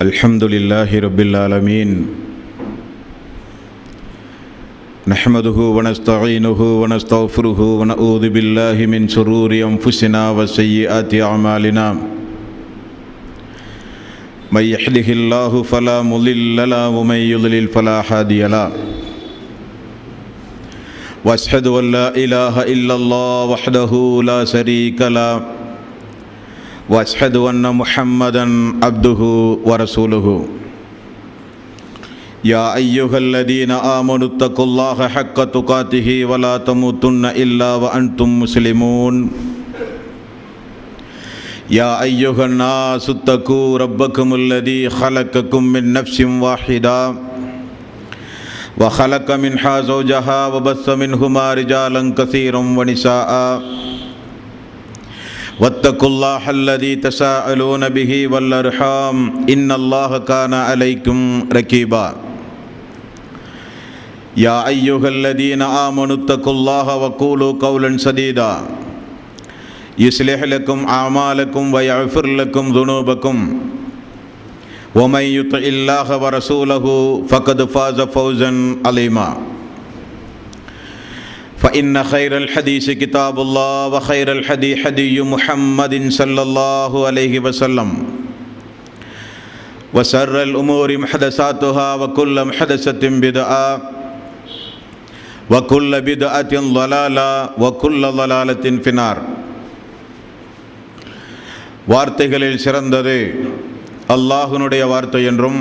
அல்ஹம்துலில்லாஹி ரப்பில் ஆலமீன். நஹ்மதுஹு வ நஸ்தஈனுஹு வ நஸ்தக்ஃபிருஹு வ நஊது பில்லாஹி மின் ஷுரூரி அன்ஃபுஸினா வ ஸய்யிஆத்தி அமாலினா. மை யஹ்திஹில்லாஹு ஃபலா முضில்ல லஹு வ மை யுضலில் ஃபலா ஹாதிய லஹு. வ அஷ்ஹது அன் லா இலாஹ இல்லல்லாஹ் வஹ்தஹு லா ஷரீக லஹு வ அஷ்ஹது அன்ன முஹம்மதன் அப்துஹு வ ரசூலுஹு. யா அய்யுஹல்லதீன ஆமனு தக்குல்லாஹ ஹக்க துகாத்திஹி வ லா தமூதுன்ன இல்லா வ அன்தும் முஸ்லிமூன். யா அய்யுஹன் நாஸு தக்கூ ரப்பக்குமுல்லதீ ஹலக்கக்கும் மின் நஃப்ஸின் வாஹிதா வ ஹலக்க மின்ஹா ஸௌஜஹா வ பஸ்ஸ மின்ஹுமா ரிஜாலன் கஸீரன் வ நிஸாஅ. வத்தகுல்லாஹ அல்லதீ தஸாஅலூன பிஹி வல் அர்ஹாம் இன்னல்லாஹ கான அலைக்கும் ரகீபா. யா அய்யுஹல்லதீன ஆமனு தக்குல்லாஹ வ கூலு கௌலன் சதீதா யுஸ்லிஹ் லக்கும் அமாலக்கும் வ யஃபிர் லக்கும் ذுனூபக்கும் வ மை யுத்திஇல்லாஹ வ ரசூலஹு ஃபக்கத் ஃபாஸ ஃபௌஸன் அலீமா. فإن خير الحديث كتاب الله وخير الهدي هدي محمد صلى الله عليه وسلم وشر الأمور محدثاتها وكل محدثة بدعة وكل بدعة ضلالة وكل ضلالة في النار. வார்த்தைகளில் சிறந்தது அல்லாஹ்வுடைய வார்த்தை என்றும்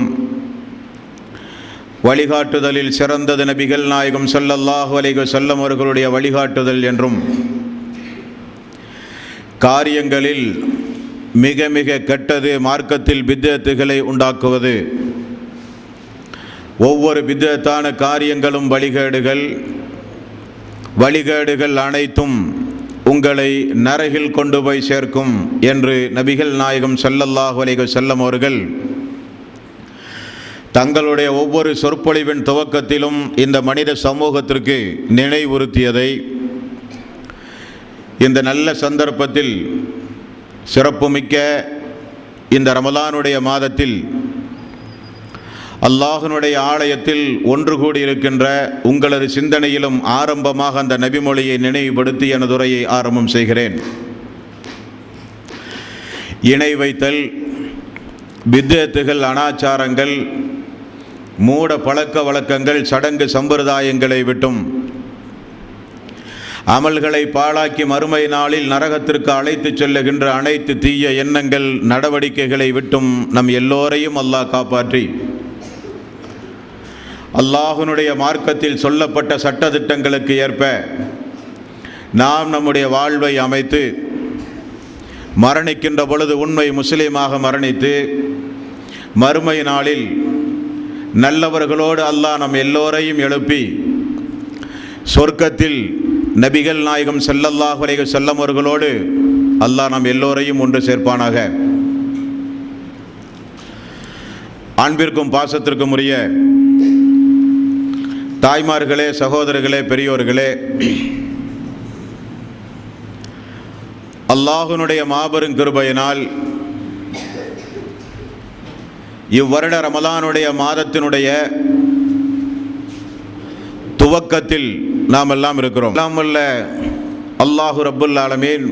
வழிகாட்டுதலில் சிறந்தது நபிகள் நாயகம் ஸல்லல்லாஹு அலைஹி வஸல்லம் அவர்களுடைய வழிகாட்டுதல் என்றும், காரியங்களில் மிக மிக கெட்டது மார்க்கத்தில் பித்அத்துகளை உண்டாக்குவது, ஒவ்வொரு பித்அத்தான காரியங்களும் வழிகேடுகள் அனைத்தும் உங்களை நரகில் கொண்டு போய் சேர்க்கும் என்று நபிகள் நாயகம் ஸல்லல்லாஹு அலைஹி வஸல்லம் அவர்கள் தங்களுடைய ஒவ்வொரு சொற்பொழிவின் துவக்கத்திலும் இந்த மனித சமூகத்திற்கு நினைவுறுத்தியதை இந்த நல்ல சந்தர்ப்பத்தில், சிறப்புமிக்க இந்த ரமலானுடைய மாதத்தில் அல்லாஹ்வினுடைய ஆலயத்தில் ஒன்று கூடியிருக்கின்ற உங்களது சிந்தனையிலும் ஆரம்பமாக அந்த நபிமொழியை நினைவுபடுத்தி எனது உரையை ஆரம்பம் செய்கிறேன். இணை வைத்தல், பித்அத்துகள், அனாச்சாரங்கள், மூட பழக்க வழக்கங்கள், சடங்கு சம்பிரதாயங்களை விட்டும் அமல்களை பாழாக்கி மறுமை நாளில் நரகத்திற்கு அழைத்து செல்லுகின்ற அனைத்து தீய எண்ணங்கள், நடவடிக்கைகளை விட்டும் நம் எல்லோரையும் அல்லாஹ் காப்பாற்றி அல்லாஹ்வினுடைய மார்க்கத்தில் சொல்லப்பட்ட சட்டதிட்டங்களுக்கு ஏற்ப நாம் நம்முடைய வாழ்வை அமைத்து மரணிக்கின்ற பொழுது உண்மை முஸ்லீமாக மரணித்து மறுமை நாளில் நல்லவர்களோடு அல்லாஹ் நம் எல்லோரையும் எழுப்பி சொர்க்கத்தில் நபிகள் நாயகம் ஸல்லல்லாஹு அலைஹி வஸல்லம் அவர்களோடு அல்லாஹ் நம் எல்லோரையும் ஒன்று சேர்ப்பானாக. அன்பிற்கும் பாசத்திற்கும் உரிய தாய்மார்களே, சகோதரர்களே, பெரியோர்களே, அல்லாஹ்வினுடைய மாபெரும் கிருபையினால் இவ்வருட ரமலானுடைய மாதத்தினுடைய துவக்கத்தில் நாம் எல்லாம் இருக்கிறோம். எல்லாம் வல்ல அல்லாஹு ரப்புல் ஆலமீன்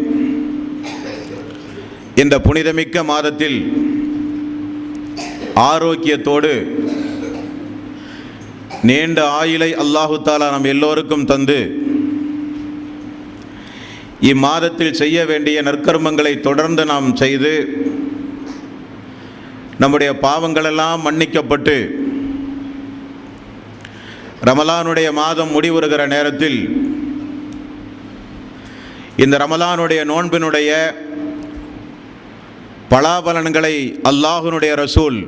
இந்த புனிதமிக்க மாதத்தில் ஆரோக்கியத்தோடு நீண்ட ஆயுளை அல்லாஹு தஆலா நம் எல்லோருக்கும் தந்து இம்மாதத்தில் செய்ய வேண்டிய நற்கர்மங்களை தொடர்ந்து நாம் செய்து நம்முடைய பாவங்களெல்லாம் மன்னிக்கப்பட்டு ரமலானுடைய மாதம் முடிவுறுகிற நேரத்தில் இந்த ரமலானுடைய நோன்பினுடைய பலாபலன்களை அல்லாஹ்வினுடைய ரசூல்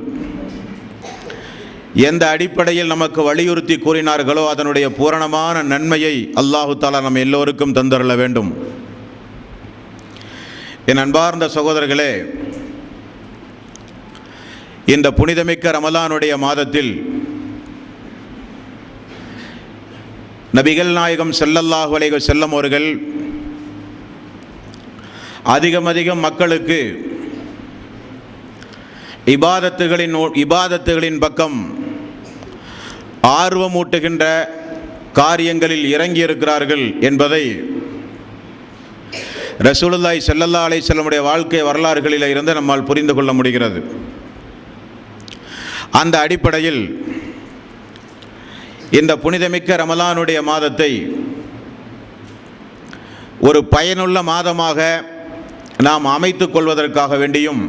எந்த அடிப்படையில் நமக்கு வலியுறுத்தி கூறினார்களோ அதனுடைய பூரணமான நன்மையை அல்லாஹு தஆலா நம் எல்லோருக்கும் தந்தருள வேண்டும். என் அன்பார்ந்த சகோதரர்களே, இந்த புனிதமிக்க ரமலானுடைய மாதத்தில் நபிகள் நாயகம் ஸல்லல்லாஹு அலைஹி வஸல்லம் அவர்கள் அதிகம் மக்களுக்கு இபாதத்துகளின் பக்கம் ஆர்வமூட்டுகின்ற காரியங்களில் இறங்கியிருக்கிறார்கள் என்பதை ரசூலுல்லாஹி ஸல்லல்லாஹு அலைஹி வஸல்லமுடைய வாழ்க்கை வரலாறுகளில் இருந்து நம்மால் புரிந்து கொள்ள முடிகிறது. அந்த அடிப்படையில் இந்த புனிதமிக்க ரமலானுடைய மாதத்தை ஒரு பயனுள்ள மாதமாக நாம் அமைத்துக் கொள்வதற்காக வேண்டியும்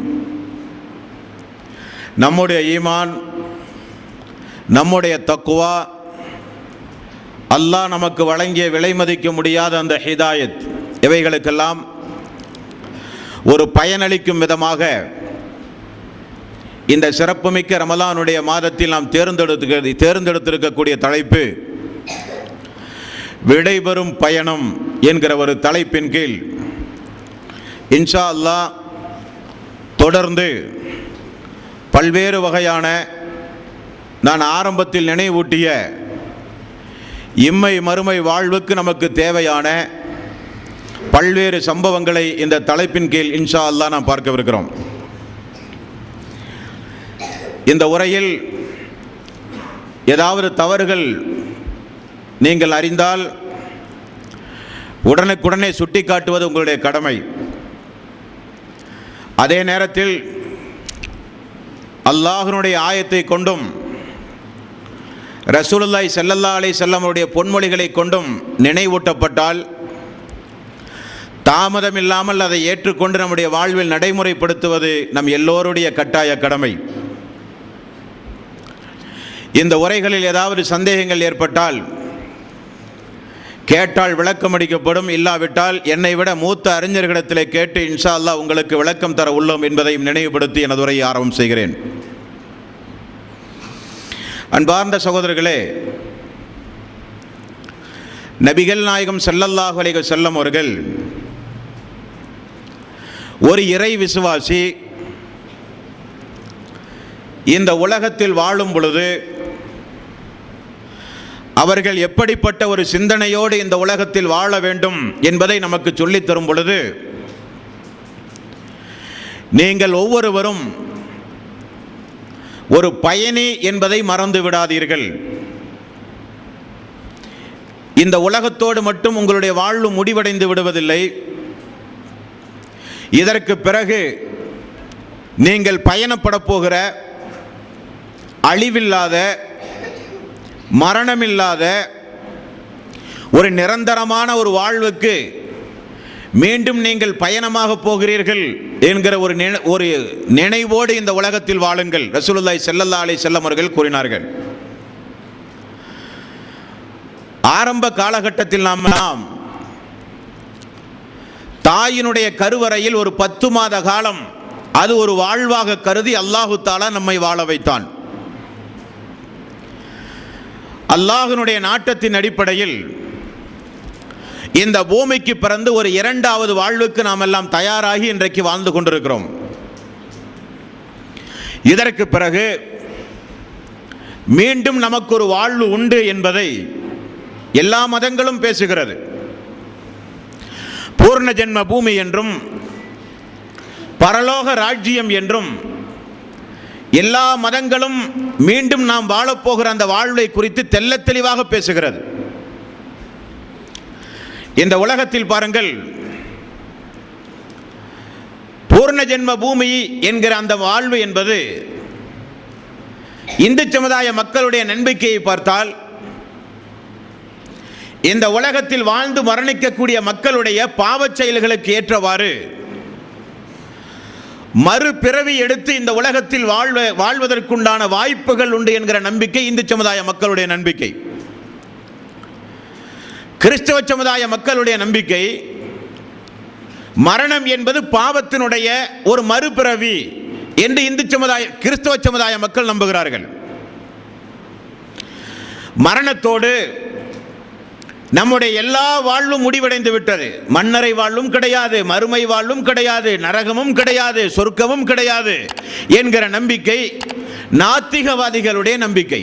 நம்முடைய ஈமான், நம்முடைய தக்குவா, அல்லாஹ் நமக்கு வழங்கிய விலை மதிக்க முடியாத அந்த ஹிதாயத், இவைகளுக்கெல்லாம் ஒரு பயனளிக்கும் விதமாக இந்த சிறப்புமிக்க ரமலானுடைய மாதத்தில் நாம் தேர்ந்தெடுத்திருக்கக்கூடிய தலைப்பு விடைபெறும் பயணம் என்கிற ஒரு தலைப்பின் கீழ் இன்ஷா அல்லாஹ் தொடர்ந்து பல்வேறு வகையான நான் ஆரம்பத்தில் நினைவூட்டிய இம்மை மறுமை வாழ்வுக்கு நமக்கு தேவையான பல்வேறு சம்பவங்களை இந்த தலைப்பின் கீழ் இன்ஷா அல்லாஹ் நாம் பார்க்கவிருக்கிறோம். இந்த உரையில் ஏதாவது தவறுகள் நீங்கள் அறிந்தால் உடனுக்குடனே சுட்டிக்காட்டுவது உங்களுடைய கடமை. அதே நேரத்தில் அல்லாஹ்வுடைய ஆயத்தை கொண்டும் ரசூலுல்லாஹி ஸல்லல்லாஹு அலைஹி வஸல்லமுடைய பொன்மொழிகளை கொண்டும் நினைவூட்டப்பட்டால் தாமதம் இல்லாமல் அதை ஏற்றுக்கொண்டு நம்முடைய வாழ்வில் நடைமுறைப்படுத்துவது நம் எல்லோருடைய கட்டாய கடமை. இந்த உரைகளில் ஏதாவது சந்தேகங்கள் ஏற்பட்டால் கேட்டால் விளக்கம் அளிக்கப்படும், இல்லாவிட்டால் என்னை விட மூத்த அறிஞர்களிடத்தில் கேட்டு இன்ஷா அல்லாஹ் உங்களுக்கு விளக்கம் தர உள்ளோம் என்பதையும் நினைவுபடுத்தி எனது உரையை ஆரம்பம் செய்கிறேன். அன்பார்ந்த சகோதரர்களே, நபிகள் நாயகம் ஸல்லல்லாஹு அலைஹி வஸல்லம் அவர்கள் ஒரு இறை விசுவாசி இந்த உலகத்தில் வாழும் பொழுது அவர்கள் எப்படிப்பட்ட ஒரு சிந்தனையோடு இந்த உலகத்தில் வாழ வேண்டும் என்பதை நமக்கு சொல்லித் தரும் பொழுது, நீங்கள் ஒவ்வொருவரும் ஒரு பயணி என்பதை மறந்து விடாதீர்கள். இந்த உலகத்தோடு மட்டும் உங்களுடைய வாழ்வு முடிவடைந்து விடுவதில்லை. இதற்கு பிறகு நீங்கள் பயணப்பட போகிற அழிவில்லாத, மரணமில்லாத ஒரு நிரந்தரமான ஒரு வாழ்வுக்கு மீண்டும் நீங்கள் பயணமாக போகிறீர்கள் என்கிற ஒரு நினைவோடு இந்த உலகத்தில் வாழுங்கள். ரசூலுல்லாஹி ஸல்லல்லாஹு அலைஹி வஸல்லம் அவர்கள் கூறினார்கள். ஆரம்ப காலகட்டத்தில் நாம் தாயினுடைய கருவறையில் ஒரு 10 மாத காலம் அது ஒரு வாழ்வாக கருதி அல்லாஹு தஆலா நம்மை வாழ வைத்தான். அல்லாஹ்வினுடைய நாட்டத்தின் அடிப்படையில் இந்த பூமிக்கு பிறந்து ஒரு 2வது வாழ்வுக்கு நாம் எல்லாம் தயாராகி இன்றைக்கு வாழ்ந்து கொண்டிருக்கிறோம். இதற்கு பிறகு மீண்டும் நமக்கு ஒரு வாழ்வு உண்டு என்பதை எல்லா மதங்களும் பேசுகிறது. பூர்ண ஜென்ம பூமி என்றும் பரலோக ராஜ்யம் என்றும் எல்லா மதங்களும் மீண்டும் நாம் வாழப்போகிற அந்த வாழ்வை குறித்து தெள்ளத் தெளிவாக பேசுகிறது. இந்த உலகத்தில் பாருங்கள், பூர்ண ஜென்ம பூமி என்கிற அந்த வாழ்வு என்பது இந்து சமுதாய மக்களுடைய நம்பிக்கையை பார்த்தால் இந்த உலகத்தில் வாழ்ந்து மரணிக்கக்கூடிய மக்களுடைய பாவச் செயல்களுக்கு ஏற்றவாறு மறுபிறவி எடுத்து இந்த உலகத்தில் வாழ்வதற்குண்டான வாய்ப்புகள் உண்டு என்கிற நம்பிக்கை இந்து சமுதாய மக்களுடைய நம்பிக்கை. கிறிஸ்தவ சமுதாய மக்களுடைய நம்பிக்கை மரணம் என்பது பாவத்தினுடைய ஒரு மறுபிறவி என்று கிறிஸ்தவ சமுதாய மக்கள் நம்புகிறார்கள். மரணத்தோடு நம்முடைய எல்லா வாழ்வும் முடிவடைந்து விட்டது. மன்னரை வாழ்வும் கிடையாது, மறுமை வாழ்வும் கிடையாது, நரகமும் கிடையாது, சொர்க்கமும் கிடையாது என்கிற நம்பிக்கை நாத்திகவாதிகளுடைய நம்பிக்கை.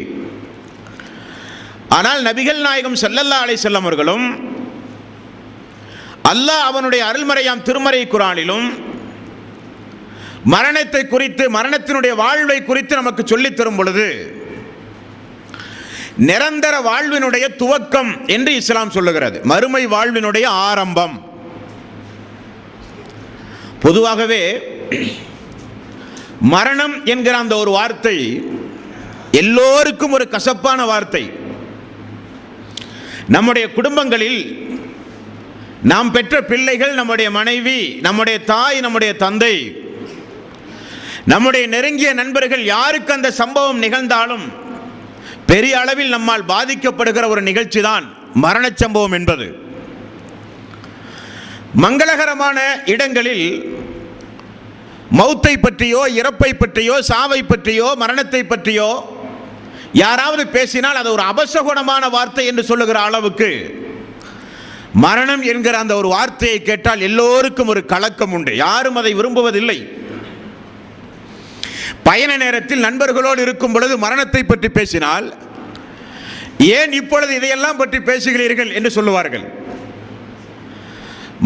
ஆனால் நபிகள் நாயகம் ஸல்லல்லாஹு அலைஹி வஸல்லம் அவர்களும் அல்லாஹ் அவனுடைய அருள்மறையாம் திருமறை குர்ஆனிலும் மரணத்தை குறித்து, மரணத்தினுடைய வாழ்வை குறித்து நமக்கு சொல்லித் தரும் பொழுது நிரந்தர வாழ்வினுடைய துவக்கம் என்று இஸ்லாம் சொல்லுகிறது, மறுமை வாழ்வினுடைய ஆரம்பம். பொதுவாகவே மரணம் என்கிற அந்த ஒரு வார்த்தை எல்லோருக்கும் ஒரு கசப்பான வார்த்தை. நம்முடைய குடும்பங்களில் நாம் பெற்ற பிள்ளைகள், நம்முடைய மனைவி, நம்முடைய தாய், நம்முடைய தந்தை, நம்முடைய நெருங்கிய நண்பர்கள், யாருக்கு அந்த சம்பவம் நிகழ்ந்தாலும் பெரிய அளவில் நம்மால் பாதிக்கப்படுகிற ஒரு நிகழ்ச்சி தான் மரண சம்பவம் என்பது. மங்களகரமான இடங்களில் மௌத்தை பற்றியோ, இறப்பை பற்றியோ, சாவை பற்றியோ, மரணத்தை பற்றியோ யாராவது பேசினால் அது ஒரு அபசகுணமான வார்த்தை என்று சொல்லுகிற அளவுக்கு மரணம் என்கிற அந்த ஒரு வார்த்தையை கேட்டால் எல்லோருக்கும் ஒரு கலக்கம் உண்டு. யாரும் அதை விரும்புவதில்லை. பயண நேரத்தில் நண்பர்களோடு இருக்கும் பொழுது மரணத்தை பற்றி பேசினால், ஏன் இப்பொழுது இதையெல்லாம் பற்றி பேசுகிறீர்கள் என்று சொல்லுவார்கள்.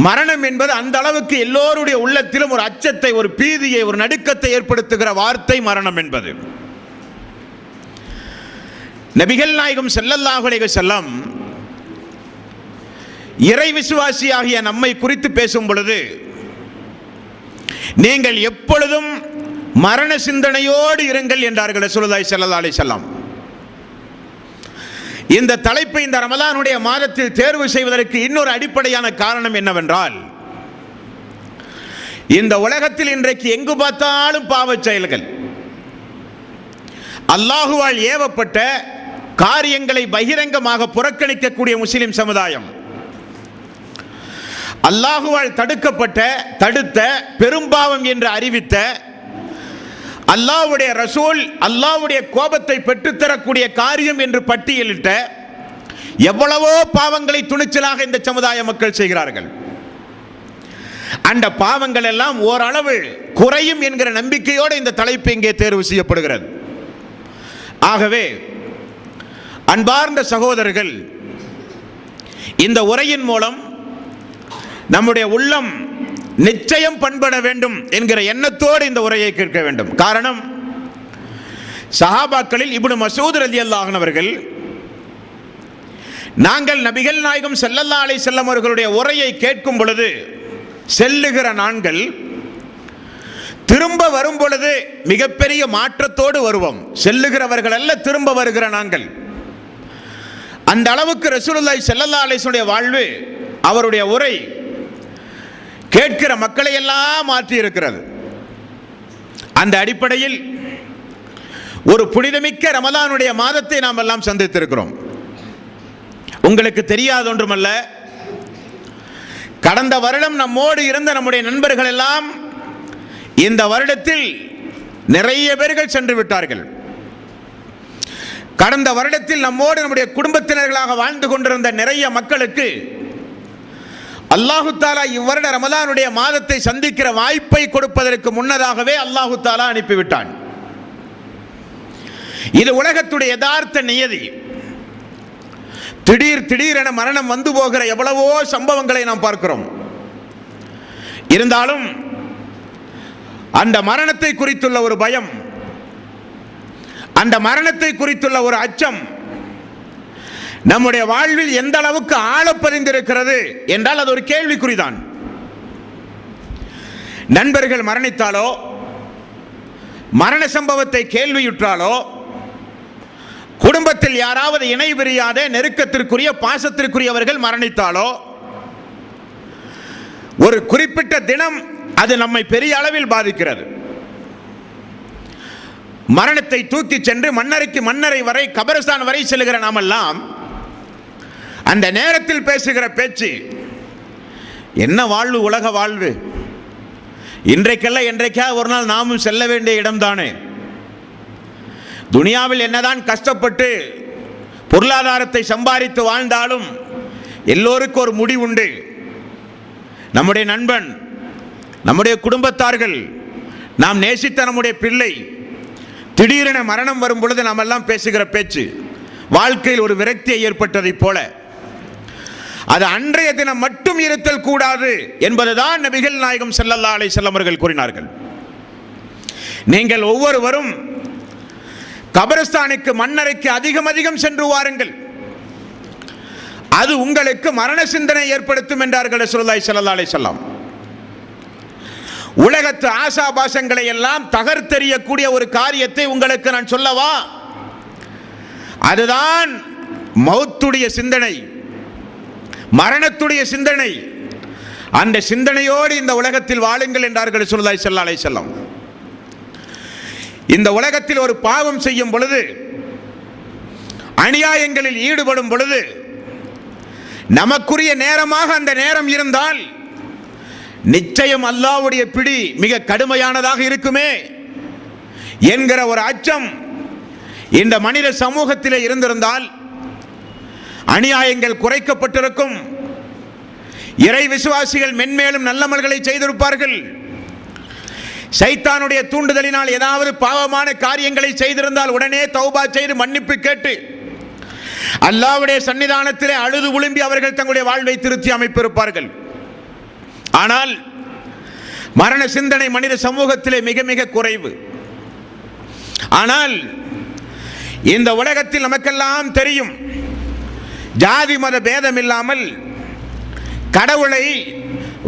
மரணம் என்பது அந்த அளவுக்கு எல்லோருடைய உள்ளத்திலும் ஒரு அச்சத்தை, ஒரு பீதியை, ஒரு நடுக்கத்தை ஏற்படுத்துகிற வார்த்தை மரணம் என்பது. நபிகள் நாயகம் ஸல்லல்லாஹு அலைஹி வஸல்லம் இறை விசுவாசியாகிய நம்மை குறித்து பேசும் பொழுது, நீங்கள் எப்பொழுதும் மரண சிந்தனையோடு இருங்கள் என்றார்கள் ரசூலுல்லாஹி ஸல்லல்லாஹு அலைஹி வஸல்லம். இந்த தலைப்பை இந்த ரமலானுடைய மாதத்தில் தேர்வு செய்வதற்கு இன்னொரு அடிப்படையான காரணம் என்னவென்றால், இந்த உலகத்தில் இன்றைக்கு எங்கு பார்த்தாலும் பாவச் செயல்கள், அல்லாஹுவால் ஏவப்பட்ட காரியங்களை பகிரங்கமாக புறக்கணிக்கக்கூடிய முஸ்லிம் சமுதாயம், அல்லாஹுவால் தடுத்த பெரும்பாவம் என்று அறிவித்த, அல்லாஹ்வுடைய ரசூல் அல்லாஹ்வுடைய கோபத்தை பெற்றுத்தரக்கூடிய காரியம் என்று பட்டியலிட்ட எவ்வளவோ பாவங்களை துணிச்சலாக இந்த சமுதாய மக்கள் செய்கிறார்கள். அந்த பாவங்கள் எல்லாம் ஓரளவு குறையும் என்கிற நம்பிக்கையோடு இந்த தலைப்பு இங்கே தேர்வு செய்யப்படுகிறது. ஆகவே அன்பார்ந்த சகோதரர்கள், இந்த உரையின் மூலம் நம்முடைய உள்ளம் நிச்சயம் பண்பட வேண்டும் என்கிற எண்ணத்தோடு இந்த உரையை கேட்க வேண்டும். காரணம், சஹாபாக்களில் இப்னு மஸ்ஊத் ரலியல்லாஹு அன்ஹு அவர்கள், நாங்கள் நபிகள் நாயகம் ஸல்லல்லாஹு அலைஹி வஸல்லம் அவர்களுடைய உரையை கேட்கும் பொழுது செல்லுகிற நாட்கள், திரும்ப வரும் பொழுது மிகப்பெரிய மாற்றத்தோடு வருவோம். செல்லுகிறவர்கள் அல்ல, திரும்ப வருகிற நாங்கள். அந்த அளவுக்கு ரசூலுல்லாஹி ஸல்லல்லாஹு அலைஹி வஸல்லம் வாழ்வு, அவருடைய உரை கேட்கிற மக்களை எல்லாம் மாற்றி இருக்கிறது. அந்த அடிப்படையில் ஒரு புனிதமிக்க ரமலானுடைய மாதத்தை நாம் எல்லாம் சந்தித்திருக்கிறோம். உங்களுக்கு தெரியாத ஒன்றுமல்ல, கடந்த வருடம் நம்மோடு இருந்த நம்முடைய நண்பர்கள் எல்லாம் இந்த வருடத்தில் நிறைய பேர்கள் சென்று விட்டார்கள். கடந்த வருடத்தில் நம்மோடு நம்முடைய குடும்பத்தினர்களாக வாழ்ந்து கொண்டிருந்த நிறைய மக்களுக்கு அல்லாஹு தாலா இவ்வருட ரமலானுடைய மாதத்தை சந்திக்கிற வாய்ப்பை கொடுப்பதற்கு முன்னதாகவே அல்லாஹு தாலா அனுப்பிவிட்டான். இது உலகத்துடைய யதார்த்த நியதி. திடீரென மரணம் வந்து போகிற எவ்வளவோ சம்பவங்களை நாம் பார்க்கிறோம். இருந்தாலும் அந்த மரணத்தை குறித்துள்ள ஒரு பயம், அந்த மரணத்தை குறித்துள்ள ஒரு அச்சம் நம்முடைய வாழ்வில் எந்த அளவுக்கு ஆழப்பதிந்திருக்கிறது என்றால் அது ஒரு கேள்விக்குறிதான். நண்பர்கள் மரணித்தாலோ, மரண சம்பவத்தை கேள்வியுற்றாலோ, குடும்பத்தில் யாராவது இணை பிரியாத நெருக்கத்திற்குரிய பாசத்திற்குரியவர்கள் மரணித்தாலோ, ஒரு குறிப்பிட்ட தினம் அது நம்மை பெரிய அளவில் பாதிக்கிறது. மரணத்தை தூக்கி சென்று மன்னரை வரை, கபரஸ்தான் வரை செல்லுகிற நாமெல்லாம் அந்த நேரத்தில் பேசுகிற பேச்சு, என்ன வாழ்வு, உலக வாழ்வு, இன்றைக்கல்ல என்றைக்கா ஒரு நாள் நாமும் செல்ல வேண்டிய இடம்தானே. துனியாவில் என்னதான் கஷ்டப்பட்டு பொருளாதாரத்தை சம்பாதித்து வாழ்ந்தாலும் எல்லோருக்கும் ஒரு முடிவு உண்டு. நம்முடைய நண்பன், நம்முடைய குடும்பத்தார்கள், நாம் நேசித்த நம்முடைய பிள்ளை திடீரென மரணம் வரும் பொழுது நாம் எல்லாம் பேசுகிற பேச்சு வாழ்க்கையில் ஒரு விரக்தியை ஏற்பட்டதை போல, அது அன்றைய தினம் மட்டும் இருத்தல் கூடாது என்பதுதான் நபிகள் நாயகம் ஸல்லல்லாஹு அலைஹி வஸல்லம் அவர்கள் கூறினார்கள். நீங்கள் ஒவ்வொருவரும் கபரஸ்தானுக்கு மண்ணறைக்கு அதிகம் அதிகம் சென்று வாருங்கள், அது உங்களுக்கு மரண சிந்தனை ஏற்படுத்தும் என்றார்கள் ரசூலுல்லாஹி ஸல்லல்லாஹு அலைஹி வஸல்லம். உலகத்து ஆசாபாசங்களை எல்லாம் தகர்த்தெறியக்கூடிய ஒரு காரியத்தை உங்களுக்கு நான் சொல்லவா? அதுதான் மௌத்துடைய சிந்தனை, மரணத்துடைய சிந்தனை. அந்த சிந்தனையோடு இந்த உலகத்தில் வாழுங்கள் என்றார்கள் ரசூலுல்லாஹி ஸல்லல்லாஹு அலைஹி வஸல்லம். இந்த உலகத்தில் ஒரு பாவம் செய்யும் பொழுது, அநியாயங்களில் ஈடுபடும் பொழுது, நமக்குரிய நேரமாக அந்த நேரம் இருந்தால் நிச்சயம் அல்லாஹ்வுடைய பிடி மிக கடுமையானதாக இருக்குமே என்கிற ஒரு அச்சம் இந்த மனித சமூகத்திலே இருந்திருந்தால் அநியாயங்கள் குறைக்கப்பட்டிருக்கும், இறை விசுவாசிகள் மென்மேலும் நல்லமல்களை செய்திருப்பார்கள். சைத்தானுடைய தூண்டுதலினால் ஏதாவது பாவமான காரியங்களை செய்திருந்தால் உடனே தௌபா செய்து மன்னிப்பு கேட்டு அல்லாஹ்வுடைய சன்னிதானத்திலே அழுது உளும்பி அவர்கள் தங்களுடைய வாழ்வை திருத்தி அமைப்பிருப்பார்கள். ஆனால் மரண சிந்தனை மனித சமூகத்திலே மிக மிக குறைவு. ஆனால் இந்த உலகத்தில் நமக்கெல்லாம் தெரியும், ஜாதி மத பேதம் இல்லாமல் கடவுளை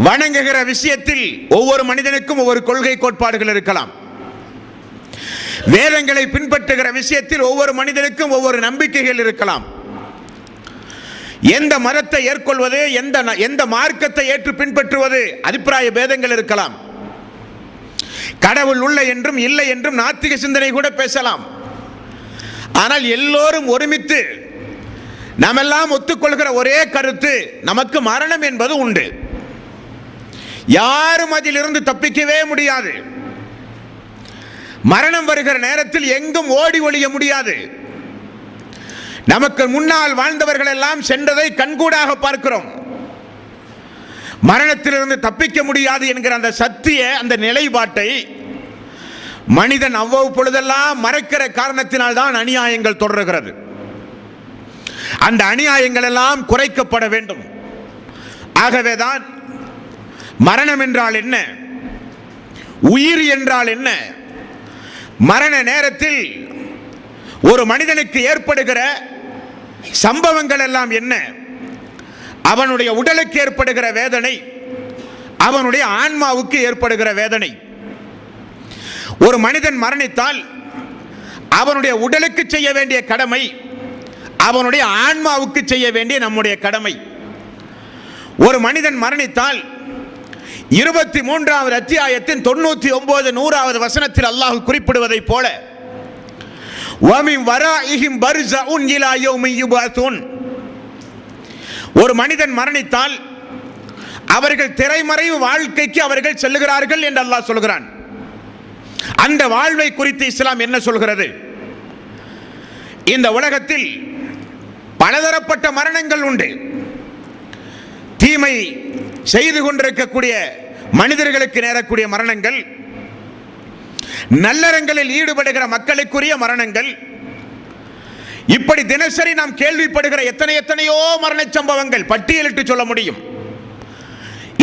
வணங்குகிற விஷயத்தில் ஒவ்வொரு மனிதனுக்கும் ஒவ்வொரு கொள்கை கோட்பாடுகள் இருக்கலாம். வேதங்களை பின்பற்றுகிற விஷயத்தில் ஒவ்வொரு மனிதனுக்கும் ஒவ்வொரு நம்பிக்கைகள் இருக்கலாம். எந்த மதத்தை ஏற்கொள்வது, எந்த மார்க்கத்தை ஏற்று பின்பற்றுவது, அபிப்பிராய பேதங்கள் இருக்கலாம். கடவுள் உள்ள என்றும் இல்லை என்றும் நாத்திக சிந்தனை கூட பேசலாம். ஆனால் எல்லோரும் ஒருமித்து நாமெல்லாம் ஒத்துக்கொள்கிற ஒரே கருத்து, நமக்கு மரணம் என்பது உண்டு. யாரும் அதிலிருந்து தப்பிக்கவே முடியாது. மரணம் வருகிற நேரத்தில் எங்கும் ஓடி ஒளிய முடியாது. நமக்கு முன்னால் வாழ்ந்தவர்கள் எல்லாம் சென்றதை கண்கூடாக பார்க்கிறோம். மரணத்திலிருந்து தப்பிக்க முடியாது என்கிற அந்த சத்திய, அந்த நிலைப்பாட்டை மனிதன் அவ்வப்பொழுதெல்லாம் மறைக்கிற காரணத்தினால் தான் அநியாயங்கள் தொடர்கிறது. அந்த அநியாயங்கள் எல்லாம் குறைக்கப்பட வேண்டும். ஆகவேதான் மரணம் என்றால் என்ன, உயிர் என்றால் என்ன, மரண நேரத்தில் ஒரு மனிதனுக்கு ஏற்படுகிற சம்பவங்கள் எல்லாம் என்ன, அவனுடைய உடலுக்கு ஏற்படுகிற வேதனை, அவனுடைய ஆன்மாவுக்கு ஏற்படுகிற வேதனை. ஒரு மனிதன் மரணித்தால் அவனுடைய உடலுக்கு செய்ய வேண்டிய கடமை, அவனுடைய ஆன்மாவுக்கு செய்ய வேண்டிய நம்முடைய கடமை. ஒரு மனிதன் மரணித்தால் 23வது அத்தியாயத்தின் 99 100வது வசனத்தில் அல்லாஹ் குறிப்பிடுவதைப் போல, ஒரு மனிதன் மரணித்தால் அவர்கள் திரைமறைவு வாழ்க்கைக்கு அவர்கள் செல்லுகிறார்கள் என்று அல்லாஹ் சொல்கிறான். அந்த வாழ்வை குறித்து இஸ்லாம் என்ன சொல்கிறது? இந்த உலகத்தில் பலதரப்பட்ட மரணங்கள் உண்டு. தீமை செய்து கொண்டிருக்கக்கூடிய மனிதர்களுக்கு நேரக்கூடிய மரணங்கள், நல்லறங்களில் ஈடுபடுகிற மக்களுக்குரிய மரணங்கள், இப்படி தினசரி நாம் கேள்விப்படுகிற எத்தனையோ மரண சம்பவங்கள் பட்டியலிட்டு சொல்ல முடியும்.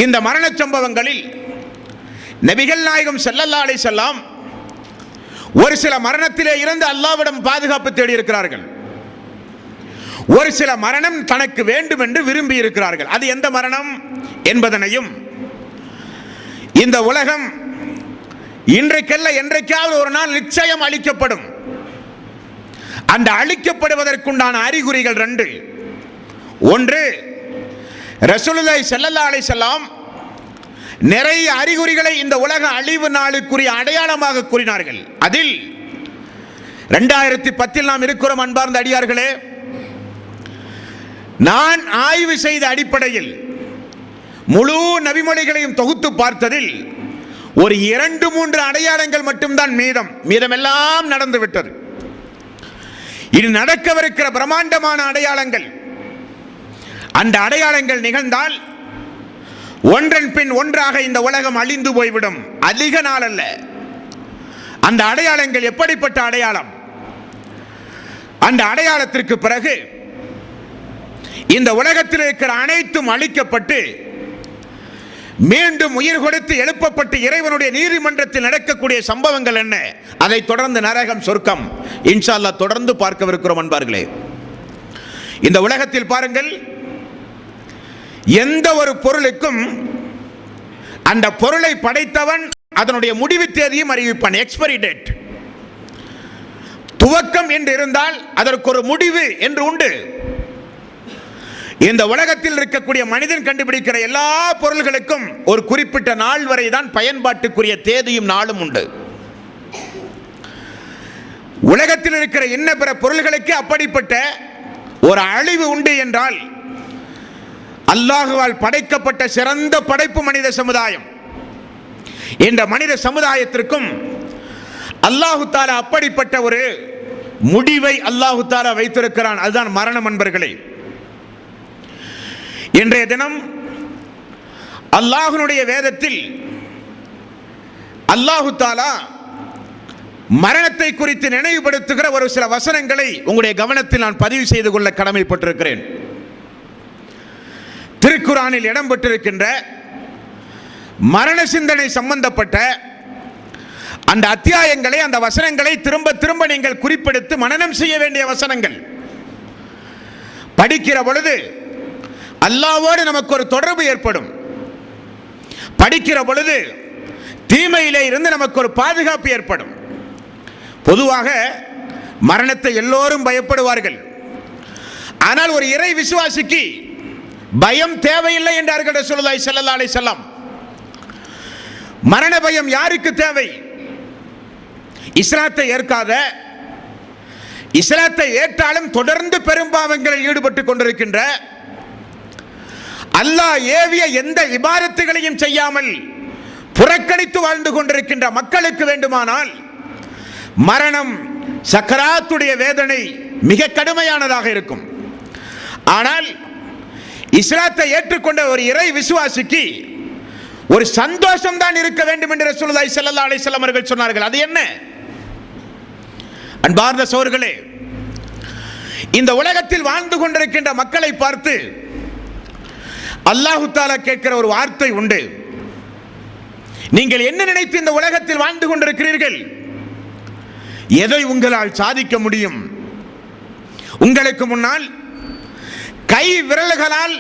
இந்த மரண சம்பவங்களில் நபிகள் நாயகம் ஸல்லல்லாஹு அலைஹி வஸல்லம் ஒரு சில மரணத்திலே இருந்து அல்லாஹ்விடம் பாதுகாப்பு தேடி இருக்கிறார்கள். ஒரு சில மரணம் தனக்கு வேண்டும் என்று விரும்பி இருக்கிறார்கள். அது எந்த மரணம் என்பதனையும், இந்த உலகம் இன்றைக்கல்ல என்றைக்காவது ஒரு நாள் நிச்சயம் அழிக்கப்படும். அந்த அழிக்கப்படுவதற்குண்டான அறிகுறிகள் 2. ஒன்று, ரசூலுல்லாஹி ஸல்லல்லாஹு அலைஹி வஸல்லம் நிறைய அறிகுறிகளை இந்த உலக அழிவு நாளுக்குரிய அடையாளமாக கூறினார்கள். அதில் 2010 நாம் இருக்கிறோம். அன்பார்ந்த அடியார்களே, நான் ஆய்வு செய்த அடிப்படையில் முழு நபிமொழிகளையும் தொகுத்து பார்த்ததில் ஒரு 2-3 அடையாளங்கள் மட்டும்தான் மீதமெல்லாம் நடந்துவிட்டது. இது நடக்கவிருக்கிற பிரம்மாண்டமான அடையாளங்கள். அந்த அடையாளங்கள் நிகழ்ந்தால் ஒன்றன் பின் ஒன்றாக இந்த உலகம் அழிந்து போய்விடும். அதிக நாள் அல்ல. அந்த அடையாளங்கள் எப்படிப்பட்ட அடையாளம்? அந்த அடையாளத்திற்கு பிறகு இந்த உலகத்தில் இருக்கிற அனைத்தும் அழிக்கப்பட்டு மீண்டும் உயிர் கொடுத்து எழுப்பப்பட்டு இறைவனுடைய நீதிமன்றத்தில் நடக்கக்கூடிய சம்பவங்கள் என்ன, அதை தொடர்ந்து நரகம் சொர்க்கம் இன்ஷா அல்லாஹ் தொடர்ந்து பார்க்கவிருக்கிறோம் அன்பார்களே. இந்த உலகத்தில் பாருங்கள், எந்த ஒரு பொருளுக்கும் அந்த பொருளை படைத்தவன் அதனுடைய முடிவு தேதியும் அறிவிப்பான். எக்ஸ்பைரி டேட், துவக்கம் என்று இருந்தால் அதற்கு ஒரு முடிவு என்று உண்டு. இந்த உலகத்தில் இருக்கக்கூடிய மனிதன் கண்டுபிடிக்கிற எல்லா பொருள்களுக்கும் ஒரு குறிப்பிட்ட நாள் வரை தான் பயன்பாட்டுக்குரிய தேதியும் நாளும் உண்டு. உலகத்தில் இருக்கிற இன்ன பிற பொருள்களுக்கு அப்படிப்பட்ட ஒரு அழிவு உண்டு என்றால், அல்லாஹுவால் படைக்கப்பட்ட சிறந்த படைப்பு மனித சமுதாயம் என்ற மனித சமுதாயத்திற்கும் அல்லாஹு தஆலா அப்படிப்பட்ட ஒரு முடிவை அல்லாஹு தஆலா வைத்திருக்கிறான். அதுதான் மரணம் அன்பர்களே. இன்றைய தினம் அல்லாஹ்வுடைய வேதத்தில் அல்லாஹு தஆலா மரணத்தை குறித்து நினைவுபடுத்துகிற ஒரு சில வசனங்களை உங்களுடைய கவனத்தில் நான் பதிவு செய்து கொள்ள கடமைப்பட்டிருக்கிறேன். திருக்குர்ஆனில் இடம்பெற்றிருக்கின்ற மரண சிந்தனை சம்பந்தப்பட்ட அந்த அத்தியாயங்களை, அந்த வசனங்களை திரும்ப திரும்ப நீங்கள் குறிப்பெடுத்து மனனம் செய்ய வேண்டிய வசனங்கள். படிக்கிற பொழுது அல்லாஹ்வோடு நமக்கு ஒரு தொடர்பு ஏற்படும். படிக்கிற பொழுது தீமையிலே இருந்து நமக்கு ஒரு பாதுகாப்பு ஏற்படும். பொதுவாக மரணத்தை எல்லோரும் பயப்படுவார்கள். ஆனால் ஒரு இறை விசுவாசிக்கு பயம் தேவையில்லை என்றார்கள் ரசூலுல்லாஹி ஸல்லல்லாஹு அலைஹி வஸல்லம். மரண பயம் யாருக்கு தேவை? இஸ்லாத்தை ஏற்காத, இஸ்லாத்தை ஏற்றாலும் தொடர்ந்து பெரும்பாவங்களில் ஈடுபட்டுக் கொண்டிருக்கின்ற, அல்லாஹ் ஏவிய எந்த இபாதத்துகளையும் செய்யாமல் புறக்கணித்து வாழ்ந்து கொண்டிருக்கின்ற மக்களுக்கு வேண்டுமானால் மரணம், சக்கராத்துடைய வேதனை மிக கடுமையானதாக இருக்கும். ஆனால் இஸ்லாத்தை ஏற்றுக்கொண்ட ஒரு இறை விசுவாசிக்கு ஒரு சந்தோஷம் தான் இருக்க வேண்டும் என்று ரசூலுல்லாஹி ஸல்லல்லாஹு அலைஹி வஸல்லம் அவர்கள் சொன்னார்கள். அது என்ன? அன்பார்ந்த சகோதரர்களே, இந்த உலகத்தில் வாழ்ந்து கொண்டிருக்கின்ற மக்களை பார்த்து அல்லாஹு தஆலா கேட்கிற ஒரு வார்த்தை உண்டு. நீங்கள் என்ன நினைத்து இந்த உலகத்தில் வாழ்ந்து கொண்டிருக்கிறீர்கள்? எதை உங்களால் சாதிக்க முடியும்? உங்களுக்கு முன்னால் கை விரல்களால்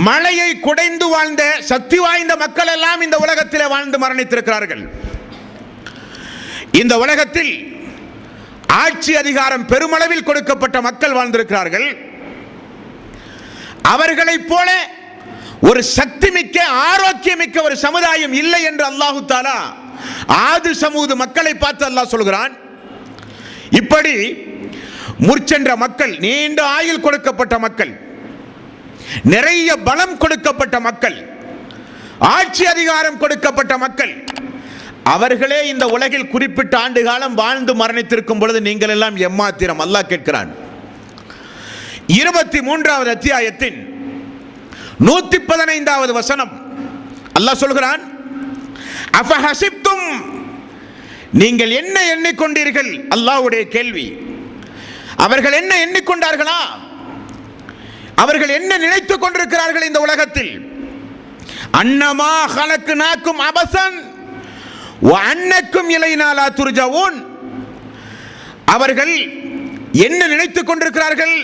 மலையை குடைந்து வாழ்ந்த சக்தி வாய்ந்த மக்கள் எல்லாம் இந்த உலகத்தில் வாழ்ந்து மரணித்திருக்கிறார்கள். இந்த உலகத்தில் ஆட்சி அதிகாரம் பெருமளவில் கொடுக்கப்பட்ட மக்கள் வாழ்ந்திருக்கிறார்கள். அவர்களைப் போல ஒரு சக்தி மிக்க, ஆரோக்கியமிக்க ஒரு சமுதாயம் இல்லை என்று அல்லாஹு தஆலா ஆது சமூது மக்களை பார்த்து அல்லாஹ் சொல்கிறான். இப்படி முற்சென்ற மக்கள், நீண்ட ஆயுள் கொடுக்கப்பட்ட மக்கள், நிறைய பலம் கொடுக்கப்பட்ட மக்கள், ஆட்சி அதிகாரம் கொடுக்கப்பட்ட மக்கள், அவர்களே இந்த உலகில் குறிப்பிட்ட ஆண்டு காலம் வாழ்ந்து மரணித்திருக்கும் பொழுது நீங்கள் எல்லாம் எம்மாத்திரம்? அல்லாஹ் கேட்கிறான். 23வது அத்தியாயத்தின் 115வது வசனம் அல்லாஹ் சொல்கிறான், அஃபஹஸிப்தும், நீங்கள் என்ன எண்ணிக்கொண்டீர்கள்? அல்லாஹ்வுடைய கேள்வி. அவர்கள் என்ன எண்ணிக்கொண்டார்களா? அவர்கள் என்ன நினைத்துக் கொண்டிருக்கிறார்கள் இந்த உலகத்தில்? அன்னமா ஹலக்னாக்கும் அபஸன் வ அன்னக்கும் இலைனா லா துர்ஜஊன். அவர்கள் என்ன நினைத்துக் கொண்டிருக்கிறார்கள்?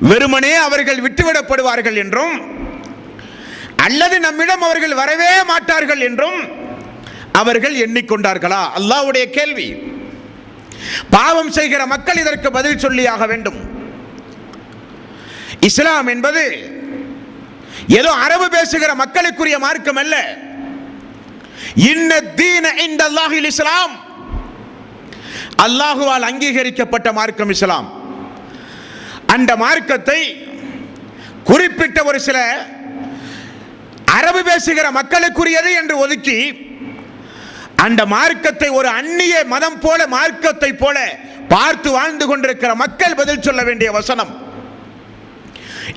வெறுமனே அவர்கள் விட்டுவிடப்படுவார்கள் என்றும், அல்லது நம்மிடம் அவர்கள் வரவே மாட்டார்கள் என்றும் அவர்கள் எண்ணிக்கொண்டார்களா? அல்லாஹ்வுடைய கேள்வி. பாவம் செய்கிற மக்கள் இதற்கு பதில் சொல்லியாக வேண்டும். இஸ்லாம் என்பது ஏதோ அரபு பேசுகிற மக்களுக்குரிய மார்க்கம் அல்ல. இன்ன தீன இன்தல்லாஹில் இஸ்லாம், அல்லாஹுவால் அங்கீகரிக்கப்பட்ட மார்க்கம் இஸ்லாம். அந்த மார்க்கத்தை குறிப்பிட்ட ஒரு சில அரபு பேசுகிற மக்களுக்குரியது என்று ஒதுக்கி அந்த மார்க்கத்தை ஒரு அந்நிய மதம் போல, மார்க்கத்தை போல பார்த்து வாழ்ந்து கொண்டிருக்கிற மக்கள் பதில் சொல்ல வேண்டிய வசனம்.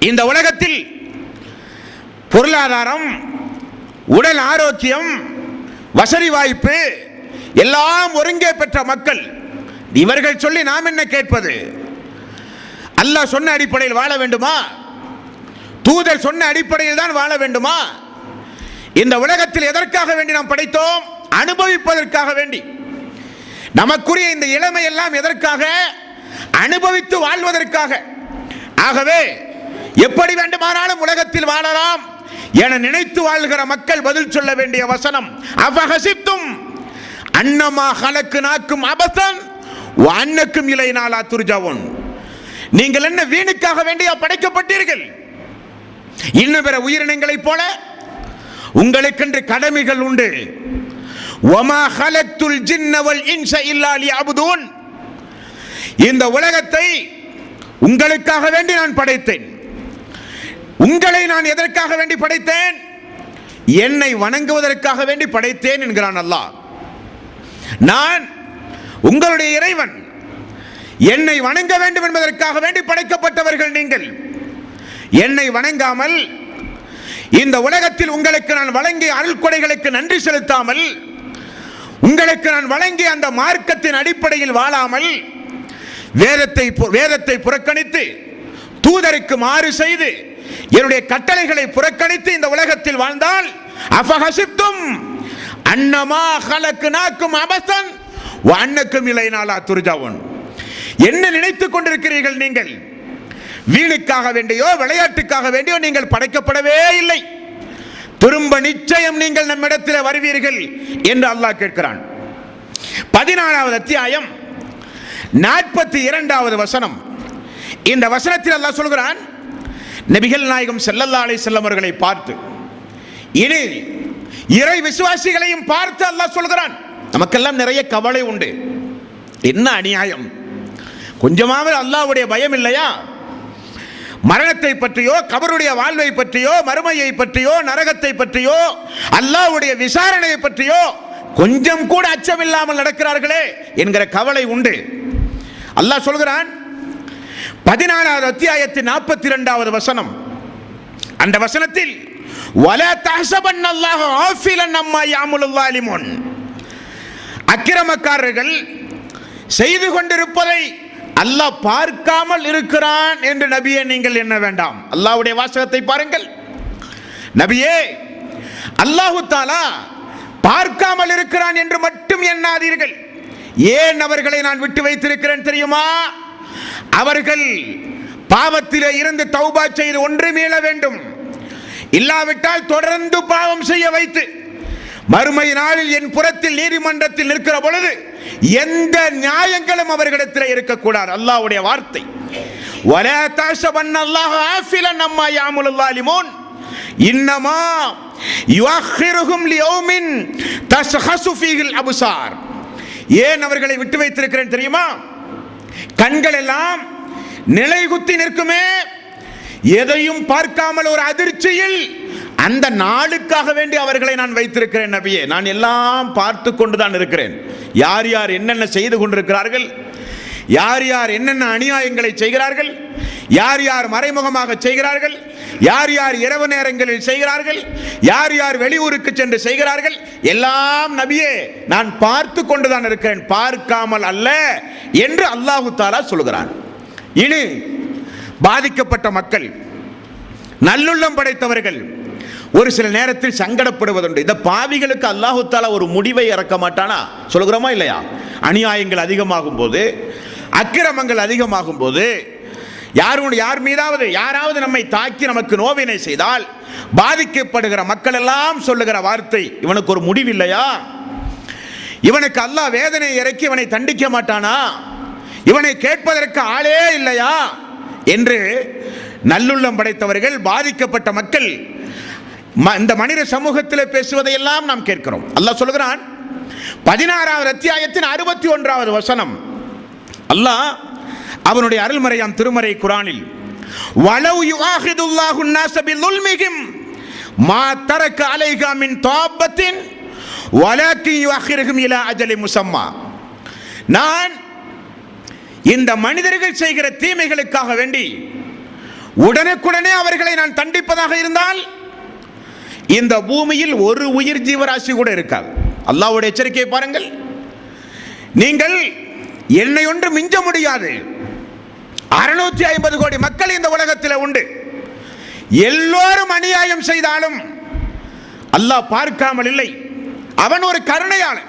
இந்த உலகத்தில் பொருளாதாரம், உடல் ஆரோக்கியம், வசதி வாய்ப்பு எல்லாம் ஒருங்கே பெற்ற மக்கள். இவர்கள் சொல்லி நாம் என்ன கேட்பது? அல்லாஹ் சொன்ன அடிப்படையில் வாழ வேண்டுமா? தூதர் சொன்ன அடிப்படையில் தான் வாழ வேண்டுமா? இந்த உலகத்தில் எதற்காக வேண்டி நாம் படைத்தோம்? அனுபவிப்பதற்காக வேண்டி. நமக்குரிய இந்த இளமை எல்லாம் எதற்காக? அனுபவித்து வாழ்வதற்காக. ஆகவே எப்படி வேண்டுமானாலும் உலகத்தில் வாழலாம் என நினைத்து வாழ்கிற மக்கள் பதில் சொல்ல வேண்டிய வசனம், அஃபஹசிப்தும் அன்னமா ஹலக்னாக்கும் அபஸன் வ அன்னக்கும் இலைனா லா துர்ஜவுன். நீங்கள் என்ன வீணுக்காக வேண்டியா படைக்கப்பட்டீர்கள்? இன்னும் பிற உயிரினங்களைப் போல உங்களுக்கென்று கடமைகள் உண்டு. வமா ஹலக்துல் ஜின்ன வல் இன்ஸ இல்லா லியஅபுதூன். இந்த உலகத்தை உங்களுக்காக வேண்டி நான் படைத்தேன். உங்களை நான் எதற்காக வேண்டி படைத்தேன்? என்னை வணங்குவதற்காக வேண்டி படைத்தேன் என்கிறான் அல்லாஹ். நான் உங்களுடைய இறைவன், என்னை வணங்க வேண்டும் என்பதற்காக வேண்டி படைக்கப்பட்டவர்கள் நீங்கள். என்னை வணங்காமல் இந்த உலகத்தில் உங்களுக்கு நான் வழங்கிய அருள் கொடைகளுக்கு நன்றி செலுத்தாமல், உங்களுக்கு நான் வழங்கிய அந்த மார்க்கத்தின் அடிப்படையில் வாழாமல், வேதத்தை புறக்கணித்து தூதருக்கு மாறு செய்து என்னுடைய கட்டளைகளை புறக்கணித்து இந்த உலகத்தில் வாழ்ந்தால், அஃபஹசிப்தும் அன்னமா ஹலக்னாக்கும் அபஸன் வ அன்னக்கும் இலைனா லா துர்ஜவுன். என்ன நினைத்துக் கொண்டிருக்கிறீர்கள்? நீங்கள் வீணுக்காக வேண்டியோ விளையாட்டுக்காக வேண்டியோ நீங்கள் படைக்கப்படவே இல்லை. திரும்ப நிச்சயம் நீங்கள் நம்மிடத்தில் வருவீர்கள் என்று அல்லாஹ் கேட்கிறான். 14வது அத்தியாயம் 42வது வசனம். இந்த வசனத்தில் அல்லாஹ் சொல்கிறான், நபிகள் நாயகம் ஸல்லல்லாஹு அலைஹி வஸல்லம் அவர்களை பார்த்து, இனி இறை விசுவாசிகளையும் பார்த்து அல்லாஹ் சொல்கிறான். நமக்கெல்லாம் நிறைய கவலை உண்டு. என்ன அநியாயம்! கொஞ்சமாவது அல்லாஹ்வுடைய பயம் இல்லையா? மரணத்தை பற்றியோ, கபருடைய வாழ்வை பற்றியோ, மறுமையை பற்றியோ, நரகத்தை பற்றியோ, அல்லாஹ்வுடைய விசாரணையை பற்றியோ கொஞ்சம் கூட அச்சமில்லாமல் நடக்கிறார்களே என்கிற கவலை உண்டு. அல்லாஹ் சொல்கிறான் 14வது அத்தியாயத்தின் 42வது வசனம். அந்த வசனத்தில், வலா தஹ்ஸபன்னல்லாஹ ஆஃபிலன் அம்மா யஅமலுல் ஸாலிமூன். அக்கிரமக்காரர்கள் செய்து கொண்டிருப்பதை அல்லாஹ் பார்க்காமல் இருக்கிறான் என்று நபியே நீங்கள் எண்ண வேண்டாம். அல்லாஹ்வுடைய வாசகத்தை பாருங்கள். நபியே, அல்லாஹ் தஆலா பார்க்காமல் இருக்கிறான் என்று மட்டும் எண்ணாதீர்கள். ஏன் அவர்களை நான் விட்டு வைத்திருக்கிறேன் தெரியுமா? அவர்கள் பாவத்திலே இருந்து தௌபா செய்து ஒன்று மீள வேண்டும். இல்லாவிட்டால் தொடர்ந்து பாவம் செய்ய வைத்து மறுமை நாளில் என் புறத்தில் நீதிமன்றத்தில் நிற்கிற பொழுது எந்த நியாயங்களும் அவர்களிடத்தில் இருக்கக்கூடாது. அல்லாஹ்வுடைய வார்த்தை, வலா தஹ்ஸபன்னல்லாஹ ஆஃபிலன் அம்மா யஅமலுல் ஸாலிமூன் இன்னமா யுஅখিরুহুம் லியௌமின் தஸ்ஹஸு ஃபீஹில் அப்சார். ஏன் அவர்களை விட்டு வைத்திருக்கிறேன் தெரியுமா? கண்கள் எல்லாம் நிலைகுத்தி நிற்குமே, எதையும் பார்க்காமல் ஒரு அதிர்ச்சியில், அந்த நாளுக்காக வேண்டி அவர்களை நான் வைத்திருக்கிறேன். நபியே, நான் எல்லாம் பார்த்து கொண்டுதான் இருக்கிறேன். யார் யார் என்னென்ன செய்து கொண்டிருக்கிறார்கள், யார் யார் என்னென்ன அநியாயங்களை செய்கிறார்கள், யார் யார் மறைமுகமாக செய்கிறார்கள், யார் யார் இரவு நேரங்களில் செய்கிறார்கள், யார் யார் வெளியூருக்கு சென்று செய்கிறார்கள், எல்லாம் நபியே நான் பார்த்து கொண்டுதான் இருக்கிறேன், பார்க்காமல் அல்ல என்று அல்லாஹு தஆலா சொல்கிறான். இனி பாதிக்கப்பட்ட மக்கள், நல்லுள்ளம் படைத்தவர்கள் ஒரு சில நேரத்தில் சங்கடப்படுவதுண்டு. இந்த பாவிகளுக்கு அல்லாஹு தஆலா ஒரு முடிவை இறக்க மாட்டானா? சொல்கிறோமா இல்லையா? அநியாயங்கள் அதிகமாகும் போது, அக்கிரமங்கள் அதிகமாகும் போது, யார் மீதாவது யாராவது நம்மை தாக்கி நமக்கு நோவினை செய்தால் பாதிக்கப்படுகிற மக்கள் எல்லாம் சொல்லுகிற வார்த்தை, இவனுக்கு ஒரு முடிவில்லையா? இவனுக்கு அல்லாஹ் வேதனை இறக்கி இவனை தண்டிக்க மாட்டானா? இவனை கேட்பதற்கு ஆளே இல்லையா என்று நல்லுள்ளம் படைத்தவர்கள், பாதிக்கப்பட்ட மக்கள் இந்த மனித சமூகத்தில் பேசுவதையெல்லாம் நாம் கேட்கிறோம். அல்லாஹ் சொல்கிறான் 16வது அத்தியாயத்தின் 61வது வசனம். அல்லாஹ் அவனுடைய அருள்மறையாம் திருமறை குர்ஆனில், வலவ் யுஆஹிதுல்லாஹு الناس بظلمهم ما ترك عليها من طابة ولكن يؤخرهم الى اجل مسمى. நான் இந்த மனிதர்கள் செய்கிற தீமைகளுக்காக வேண்டி உடனுக்குடனே அவர்களை நான் தண்டிப்பதாக இருந்தால் இந்த பூமியில் ஒரு உயிர் ஜீவராசி கூட இருக்காது. அல்லாஹ்வுடைய எச்சரிக்கையை பாருங்கள். நீங்கள் என்னை ஒன்று மிஞ்ச முடியாது. 650 கோடி மக்கள் இந்த உலகத்தில் உண்டு. எல்லோரும் அநியாயம் செய்தாலும் அல்லாஹ் பார்க்காமல் இல்லை. அவன் ஒரு கருணையாளன்.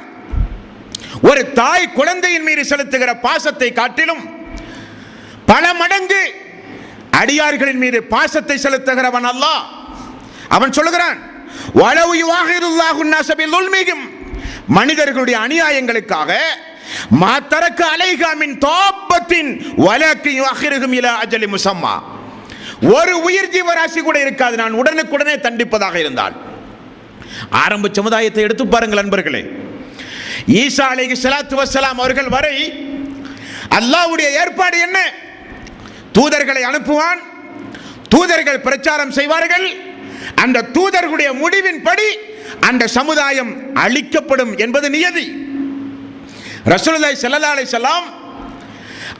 ஒரு தாய் குழந்தையின் மீது செலுத்துகிற பாசத்தை காட்டிலும் பல மடங்கு அடியார்களின் மீது பாசத்தை செலுத்துகிறவன் அல்லாஹ். அவன் சொல்லுகிறான், வலவு யுவாஹிருல்லாஹு ன்னாஸ பில்லுல்மிஹிம், மனிதர்களுடைய அநியாயங்களுக்காக மாத்தரக்க அலைஹா மின் தாப்பத்தின் வலக்கி யுஅখিরுஹும் இலா அஜலி முஸம்மா, ஒரு உயிர் ஜீவராசி கூட இருக்காது நான் உடனுக்குடனே தண்டிப்பதாக இருந்தால். ஆரம்ப சமுதாயத்தை எடுத்து பாருங்கள் நண்பர்களே. ஈசா அலைஹிஸ்ஸலாத்து வஸ்ஸலாம் அவர்கள் வரை அல்லாஹ்வுடைய ஏற்பாடு என்ன? தூதர்களை அனுப்புவான், தூதர்கள் பிரச்சாரம் செய்வார்கள், அந்த தூதர்களுடைய முடிவின்படி அந்த சமுதாயம் அழிக்கப்படும் என்பது நியதி. ரசூலுல்லாஹி ஸல்லல்லாஹு அலைஹி வஸல்லம்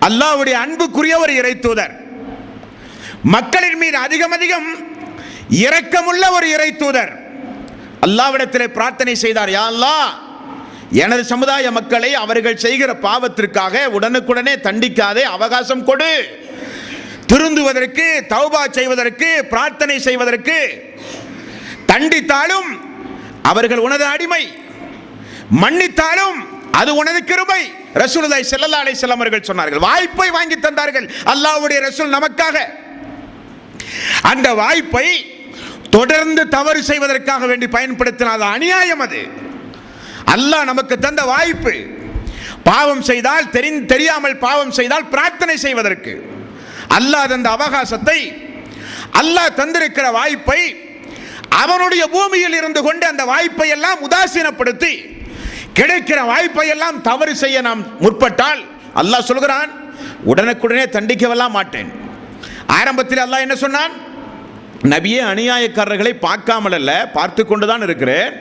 அல்லாஹ்வுடைய அன்புக்குரிய ஒரு இறை தூதர், மக்களின் மீது அதிகம் இரக்கமுள்ள ஒரு இறை தூதர். அல்லாஹ்விடத்திலே பிரார்த்தனை செய்தார், யா அல்லாஹ், எனது சமுதாய மக்களை அவர்கள் செய்கிற பாவத்திற்காக உடனுக்குடனே தண்டிக்காதே, அவகாசம் கொடு, திருந்துவதற்கு, தௌபா செய்வதற்கு, பிரார்த்தனை செய்வதற்கு. தண்டித்தாலும் அவர்கள் உனது அடிமை, மன்னித்தாலும் அது உனது கிருபை. ரசூலுல்லாஹி ஸல்லல்லாஹு அலைஹி வஸல்லம் அவர்கள் சொன்னார்கள். வாய்ப்பை வாங்கி தந்தார்கள் அல்லாஹ்வுடைய ரசூல் நமக்காக. அந்த வாய்ப்பை தொடர்ந்து தவறு செய்வதற்காக வேண்டி பயன்படுத்தினால் அநியாயம். அது அல்லாஹ் நமக்கு தந்த வாய்ப்பு. பாவம் செய்தால், தெரியாமல் பாவம் செய்தால் பிரார்த்தனை செய்வதற்கு அல்லாஹ் தந்த அவகாசத்தை, அல்லாஹ் தந்திருக்கிற வாய்ப்பை அவனுடைய பூமியில் இருந்து கொண்டு அந்த வாய்ப்பை எல்லாம் உதாசீனப்படுத்தி கிடைக்கிற வாய்ப்பை எல்லாம் தவறு செய்ய நாம் முற்பட்டால் அல்லாஹ் சொல்கிறான், உடனுக்குடனே தண்டிக்கவெல்லாம் மாட்டேன். ஆரம்பத்தில் அல்லாஹ் என்ன சொன்னான்? நபியே, அநியாயக்காரர்களை பார்க்காமல் அல்ல, பார்த்து கொண்டுதான் இருக்கிறேன்,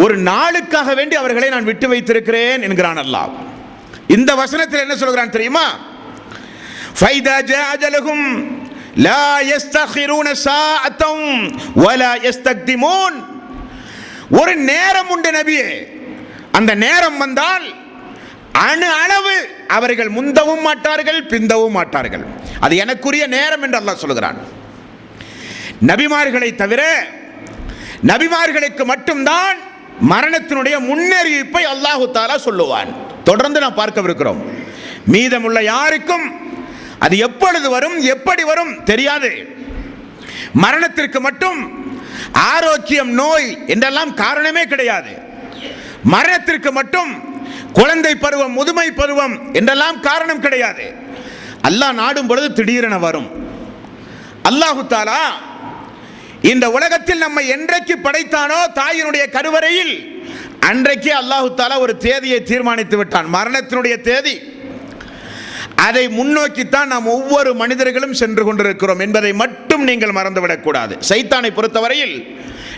ஒரு நாளுக்காக வேண்டி அவர்களை நான் விட்டு வைத்திருக்கிறேன் என்கிறான் அல்லாஹ். இந்த வசனத்தில் என்ன சொல்கிறான் தெரியுமா? ஃபைதா ஜஅஜலஹும் லா யஸ்தখিরুன சாஅத்தம் வலா யஸ்தக்திமூன். ஒரு நேரம் உண்டு நபியே, அந்த நேரம் வந்தால் அணு அளவு அவர்கள் முந்தவும் மாட்டார்கள், பிந்தவும் மாட்டார்கள். அது எனக்குரிய நேரம் என்று அல்லாஹ் சொல்கிறான். நபிமார்களை தவிர நபிமார்களுக்கு மட்டும்தான் மரணத்தினுடைய முன்னறிவிப்பை அல்லாஹு தஆலா சொல்லுவான். தொடர்ந்து நாம் பார்க்கவிருக்கிறோம். மீதமுள்ள யாருக்கும் அது எப்பொழுது வரும், எப்படி வரும் தெரியாது. மரணத்திற்கு மட்டும் ஆரோக்கியம், நோய் என்றெல்லாம் காரணமே கிடையாது. மரணத்திற்கு மட்டும் குழந்தை பருவம், முதுமை பருவம் என்றெல்லாம் காரணம் கிடையாது. அல்லாஹ் நாடும் பொழுது திடீரென வரும். அல்லாஹு தஆலா இந்த உலகத்தில் நம்மை என்றைக்கு படைத்தானோ தாயினுடைய கருவறையில், அன்றைக்கு அல்லாஹு தஆலா ஒரு தேதியை தீர்மானித்து விட்டான், மரணத்தினுடைய தேதி. அதை முன்னோக்கித்தான் நாம் ஒவ்வொரு மனிதர்களும் சென்று கொண்டிருக்கிறோம் என்பதை மட்டும் நீங்கள் மறந்துவிடக் கூடாது. சைத்தானை பொறுத்தவரையில்,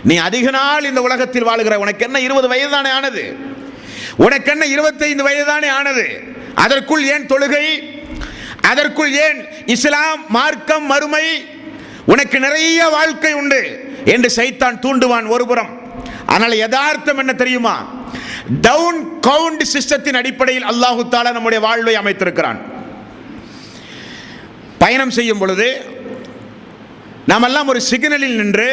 நீ அதிக நாள் இந்த உலகத்தில் வாழுகிற, உனக்கு என்ன 20 வயது தானே ஆனது, உனக்கு என்ன 25 வயது தானே ஆனது, அதற்குள் ஏன் தொழுகை, அதற்குள் ஏன் இஸ்லாம், மார்க்கம், மறுமை, உனக்கு நிறைய வாழ்க்கை உண்டு என்று சைத்தான் தூண்டுவான் ஒருபுறம். ஆனால் யதார்த்தம் என்ன தெரியுமா? டவுன் கவுண்ட் சிஸ்டத்தின் அடிப்படையில் அல்லாஹு தஆலா நம்முடைய வாழ்வை அமைத்திருக்கிறான். பயணம் செய்யும் பொழுது நாமெல்லாம் ஒரு சிக்னலில் நின்று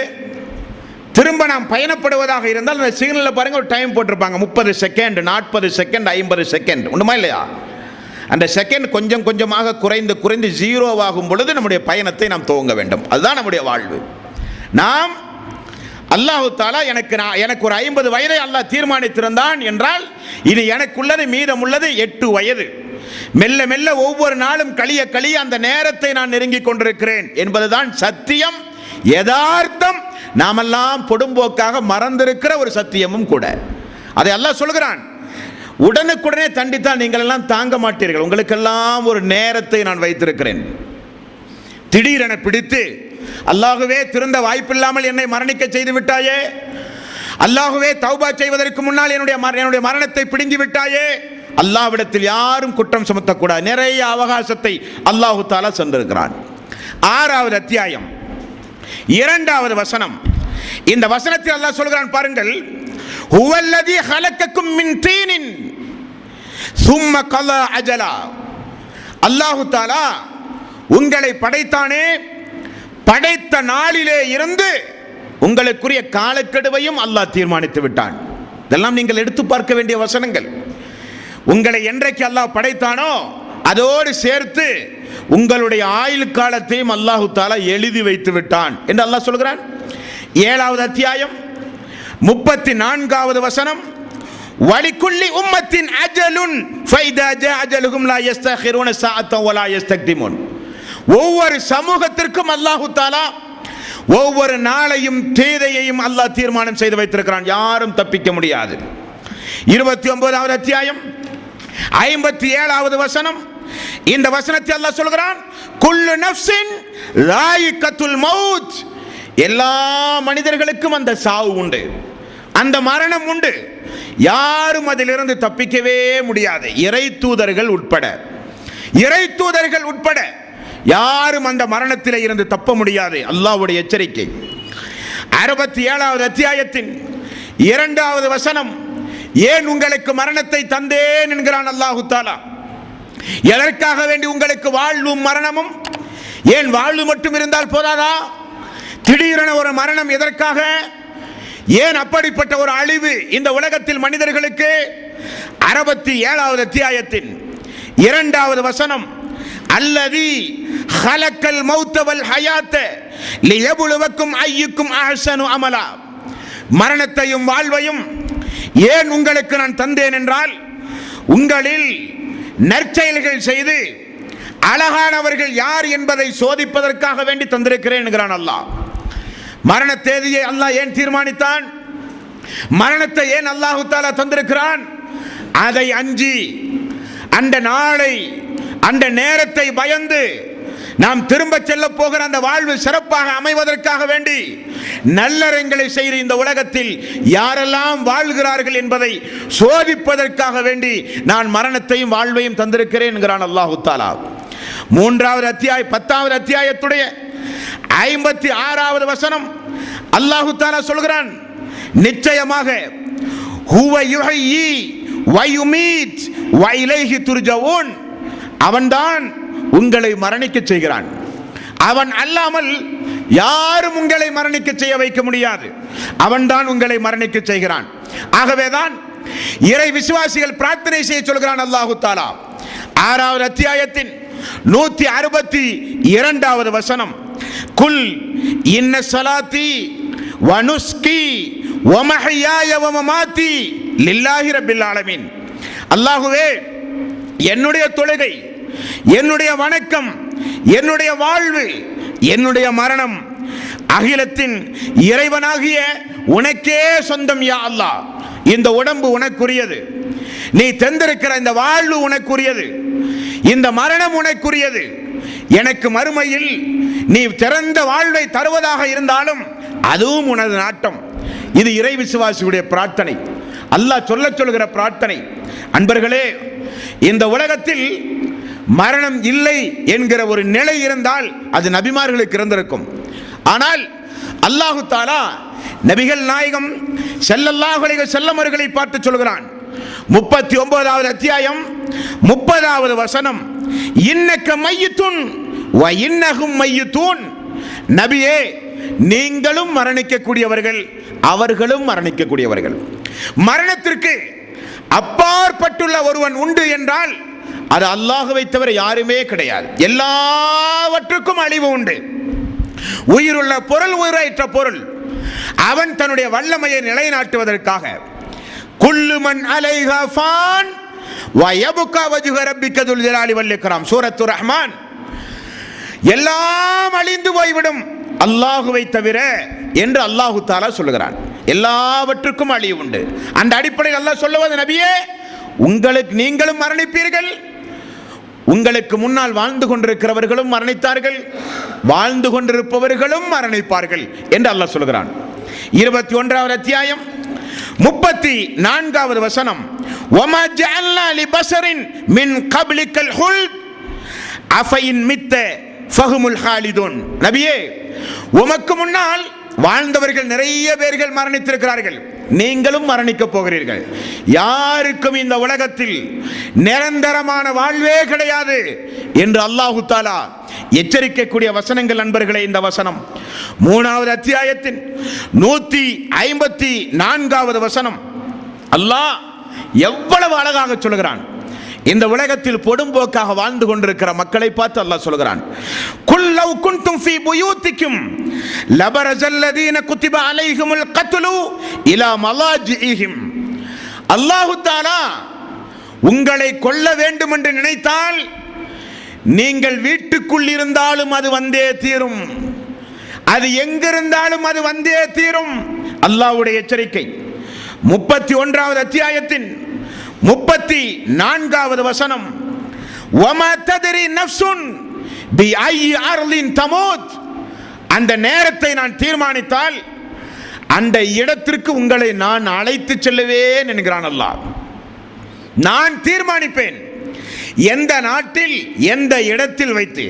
திரும்ப நாம் பயணப்படுவதாக இருந்தால் அந்த சிக்னலில் பாருங்க, ஒரு டைம் போட்டிருப்பாங்க, 30 செகண்ட், 40 செகண்ட், 50 செகண்ட். உண்டுமா இல்லையா? அந்த செகண்ட் கொஞ்சம் கொஞ்சமாக குறைந்து குறைந்து ஜீரோவாகும் பொழுது நம்முடைய பயணத்தை நாம் துவங்க வேண்டும். அதுதான் நம்முடைய வாழ்வு. நாம் அல்லாஹு தஆலா எனக்கு ஒரு 50 வயதை அல்லாஹ் தீர்மானித்திருந்தான் என்றால், இனி எனக்குள்ளது மீதம் உள்ளது 8 வயது. மெல்ல மெல்ல ஒவ்வொரு நாளும் கழிய கழிய அந்த நேரத்தை நான் நெருங்கிக் கொண்டிருக்கிறேன் என்பதுதான் சத்தியம், யதார்த்தம். நாமெல்லாம் பொடும்போக்காக மறந்திருக்கிற ஒரு சத்தியமும் கூட. அதை அல்லாஹ் சொல்கிறான், உடனுக்குடனே தண்டித்தால் நீங்கள் எல்லாம் தாங்க மாட்டீர்கள், உங்களுக்கெல்லாம் ஒரு நேரத்தை நான் வைத்திருக்கிறேன். திடீரென பிடித்து, அல்லாஹுவே திருந்த வாய்ப்பில்லாமல் என்னை மரணிக்க செய்து விட்டாயே, அல்லாஹுவே தௌபா செய்வதற்கு முன்னால் என்னுடைய மரணத்தை பிடுங்கி விட்டாயே, அல்லாஹ்விடத்தில் யாரும் குற்றம் சுமத்தக்கூடாது. நிறைய அவகாசத்தை அல்லாஹு தஆலா சென்றிருக்கிறான். 6வது அத்தியாயம் 2வது வசனம். இந்த வசனத்தில் அல்லாஹ் சொல்கிறான் பாருங்கள், ஹுவல்லதி ஹலக்கக்கும் மின் தீனின் சும்ம கலா அஜலா. அல்லாஹு தஆலா உங்களை படைத்தானே, படைத்த நாளிலே இருந்து உங்களுக்குரிய காலக்கெடுவையும் அல்லாஹ் தீர்மானித்து விட்டான். இதெல்லாம் நீங்கள் எடுத்து பார்க்க வேண்டிய வசனங்கள். உங்களை என்றைக்கு அல்லாஹ் படைத்தானோ அதோடு சேர்த்து உங்களுடைய ஆயுள் காலத்தையும் அல்லாஹு தஆலா எழுதி வைத்து விட்டான் என்று அல்லாஹ் சொல்கிறான். 7வது அத்தியாயம் 34வது வசனம், வலிக்குல்லி உம்மத்தின் அஜலுன் ஃபைதா ஜா அஜலுஹும் லா யஸ்தகிருன ஸாஅத்தன் வலா யஸ்தக்திமுன். ஒவ்வொரு சமூகத்திற்கும் அல்லாஹு தஆலா ஒவ்வொரு நாளையும் தேதியையும் அல்லாஹ் தீர்மானம் செய்து வைத்திருக்கிறான். யாரும் தப்பிக்க முடியாது. 29வது அத்தியாயம் 57வது வசனம், இந்த வசனத்தை அல்லாஹ் சொல்கிறான், குல்லு நஃப்ஸின் லாயிகத்துல் மௌத். எல்லா மனிதர்களுக்கும் அந்த சாவு உண்டு, அந்த மரணம் உண்டு. யாரும் அதிலிருந்து தப்பிக்கவே முடியாது. இறை தூதர்கள் உட்பட யாரும் அந்த மரணத்திலே இருந்து தப்ப முடியாது. அல்லாஹ்வுடைய எச்சரிக்கை. 67வது அத்தியாயத்தின் 2வது வசனம், ஏன் உங்களுக்கு மரணத்தை தந்தேன் என்கிறான் அல்லாஹு தஆலா. எதற்காக வேண்டி உங்களுக்கு வாழ்வும் மரணமும்? ஏன் வாழ்வு மட்டும் இருந்தால் போதாதா? திடீரென ஒரு மரணம் எதற்காக? ஏன் அப்படிப்பட்ட ஒரு அழிவு இந்த உலகத்தில் மனிதர்களுக்கு? 67வது அத்தியாயத்தின் 2வது வசனம், அல்லதி ஹலக்கல் மௌத வல் ஹயாத்த லியப்லுவக்கும் அய்யுக்கும் அஹ்ஸனு அமலா. மரணத்தையும் வாழ்வையும் ஏன் உங்களுக்கு நான் தந்தேன் என்றால், உங்களில் நற்செயல்கள் செய்து அழகானவர்கள் யார் என்பதை சோதிப்பதற்காக வேண்டி தந்திருக்கிறேன் என்கிறான் அல்லாஹ். மரண தேதியை அல்லாஹ் ஏன் தீர்மானித்தான்? மரணத்தை ஏன் அல்லாஹு தஆலா தந்திருக்கிறான்? அதை அஞ்சி, அந்த நாளை, அந்த நேரத்தை பயந்து நாம் திரும்ப செல்ல போகிற அந்த வாழ்வு சிறப்பாக அமைவதற்காக வேண்டி நல்லறங்களை செய்து இந்த உலகத்தில் யாரெல்லாம் வாழ்கிறார்கள் என்பதை சோதிப்பதற்காக வேண்டி நான் மரணத்தையும் வாழ்வையும் தந்திருக்கிறேன் என்கிறான் அல்லாஹு தஆலா. 3வது அத்தியாயம் 10வது அத்தியாயத்துடைய 56வது வசனம், அல்லாஹு தஆலா சொல்கிறான், நிச்சயமாக ஹுவ யுஹ்யி வ யுமீத் வ இலைஹி துர்ஜஊன். அவன்தான் உங்களை மரணிக்க செய்கிறான். அவன் அல்லாமல் யாரும் உங்களை மரணிக்க செய்ய வைக்க முடியாது. அவன்தான் உங்களை மரணிக்க செய்கிறான். ஆகவேதான் இறை விசுவாசிகள் பிரார்த்தனை செய்ய சொல்கிறான் அல்லாஹு தஆலா. 6வது அத்தியாயத்தின் 162வது வசனம், குல் இன்ன ஸலாத்தி வ நுஸ்கி வ மஹ்யாய வ மமாத்தி லில்லாஹி ரப்பில் ஆலமீன். அல்லாஹ்வே, என்னுடைய தொழுகை, என்னுடைய வணக்கம், என்னுடைய வாழ்வு, என்னுடைய மரணம் அகிலத்தின் இறைவனாகிய உனக்கே சொந்தம் யா அல்லாஹ். இந்த உடம்பு உனக்குரியது, நீ தந்திருக்கிற இந்த வாழ்வு உனக்குரியது, இந்த மரணம் உனக்குரியது. எனக்கு மறுமையில் நீ திறந்த வாழ்வை தருவதாக இருந்தாலும் அதுவும் உனது நாட்டம். இது இறை விசுவாசியுடைய பிரார்த்தனை, அல்லாஹ் சொல்லுகிற பிரார்த்தனை. அன்பர்களே, இந்த உலகத்தில் மரணம் இல்லை என்கிற ஒரு நிலை இருந்தால் அது நபிமார்களுக்கு இருந்திருக்கும். ஆனால் அல்லாஹு தஆலா நபிகள் நாயகம் ஸல்லல்லாஹு அலைஹி வஸல்லம் அவர்களை பார்த்து சொல்கிறான். 39வது அத்தியாயம் 30வது வசனம், இன்னக மையித்துன் வ இன்னஹும் மையித்தூன். நபியே, நீங்களும் மரணிக்கக்கூடியவர்கள், அவர்களும் மரணிக்கக்கூடியவர்கள். மரணத்திற்கு அப்பாற்பட்டுள்ள ஒருவன் உண்டு என்றால் அது அல்லாஹ்வை தவிர யாருமே கிடையாது. எல்லாவற்றுக்கும் அழிவு உண்டு. உயிருள்ள பொருள், உயிரற்ற பொருள், அவன் தன்னுடைய வல்லமையை நிலைநாட்டுவதற்காக குல்லு மன் அலைஹா ஃபான் வ யப்கா வஜ்ஹு ரப்பிக துல் ஜலாலி வல் இக்ராம். சூரத்துர் ரஹ்மான். எல்லாம் அழிந்து போய்விடும் அல்லாஹ்வை தவிர என்று அல்லாஹு தஆலா சொல்லுகிறான். எல்லாவற்றுக்கும் அழிவு உண்டு. அந்த அடிப்படையில் அல்லாஹ் சொல்லுவது, நபியே, உங்களுக்கு நீங்களும் மரணிப்பீர்கள், உங்களுக்கு முன்னால் வாழ்ந்து கொண்டிருக்கிறவர்களும் மரணித்தார்கள், வாழ்ந்து கொண்டிருப்பவர்களும் மரணிப்பார்கள் என்று அல்லாஹ் சொல்கிறான். 21வது அத்தியாயம் 34வது வசனம், வமா ஜஅல்னா லிபஸரின் மின் கப்லிக்கல் ஹுல்த் அஃபைன் மித்த ஃபஹுமுல் ஹாலிதுன். நபியே, உமக்கு முன்னால் வாழ்ந்தவர்கள் நிறைய பேர்கள் மரணித்திருக்கிறார்கள், நீங்களும் மரணிக்க போகிறீர்கள். யாருக்கும் இந்த உலகத்தில் நிரந்தரமான வாழ்வே கிடையாது என்று அல்லாஹு தஆலா எச்சரிக்கக்கூடிய வசனங்கள் நண்பர்களே. இந்த வசனம் 3வது அத்தியாயத்தின் 154வது வசனம். அல்லாஹ் எவ்வளவு அழகாக சொல்கிறான். இந்த உலகத்தில் பொடும்போக்காக வாழ்ந்து கொண்டிருக்கிற மக்களை பார்த்து அல்லாஹ் சொல்கிறான், குல் லவ் குன்தும் ஃபீ புயூத்திக்கும் லபரஜல்லதீன குத்திப அலைஹிமுல் கத்லு இலா மலாஜிஹிம். அல்லாஹ் தஆலா உங்களை கொல்ல வேண்டும் என்று நினைத்தால் நீங்கள் வீட்டுக்குள் இருந்தாலும் அது வந்தே தீரும், அது எங்கிருந்தாலும் அது வந்தே தீரும். அல்லாஹ்வுடைய எச்சரிக்கை. 31வது அத்தியாயத்தின் 34வது வசனம். வமா தத்ரி நஃப்சுன் பிஐ அர்லின் தமூத். அந்த நேரத்தை நான் தீர்மானித்தால் அந்த இடத்திற்கு உங்களை நான் அழைத்து செல்லுவேன் என்கிறான் அல்லாஹ். நான் தீர்மானிப்பேன் எந்த நாட்டில், எந்த இடத்தில் வைத்து,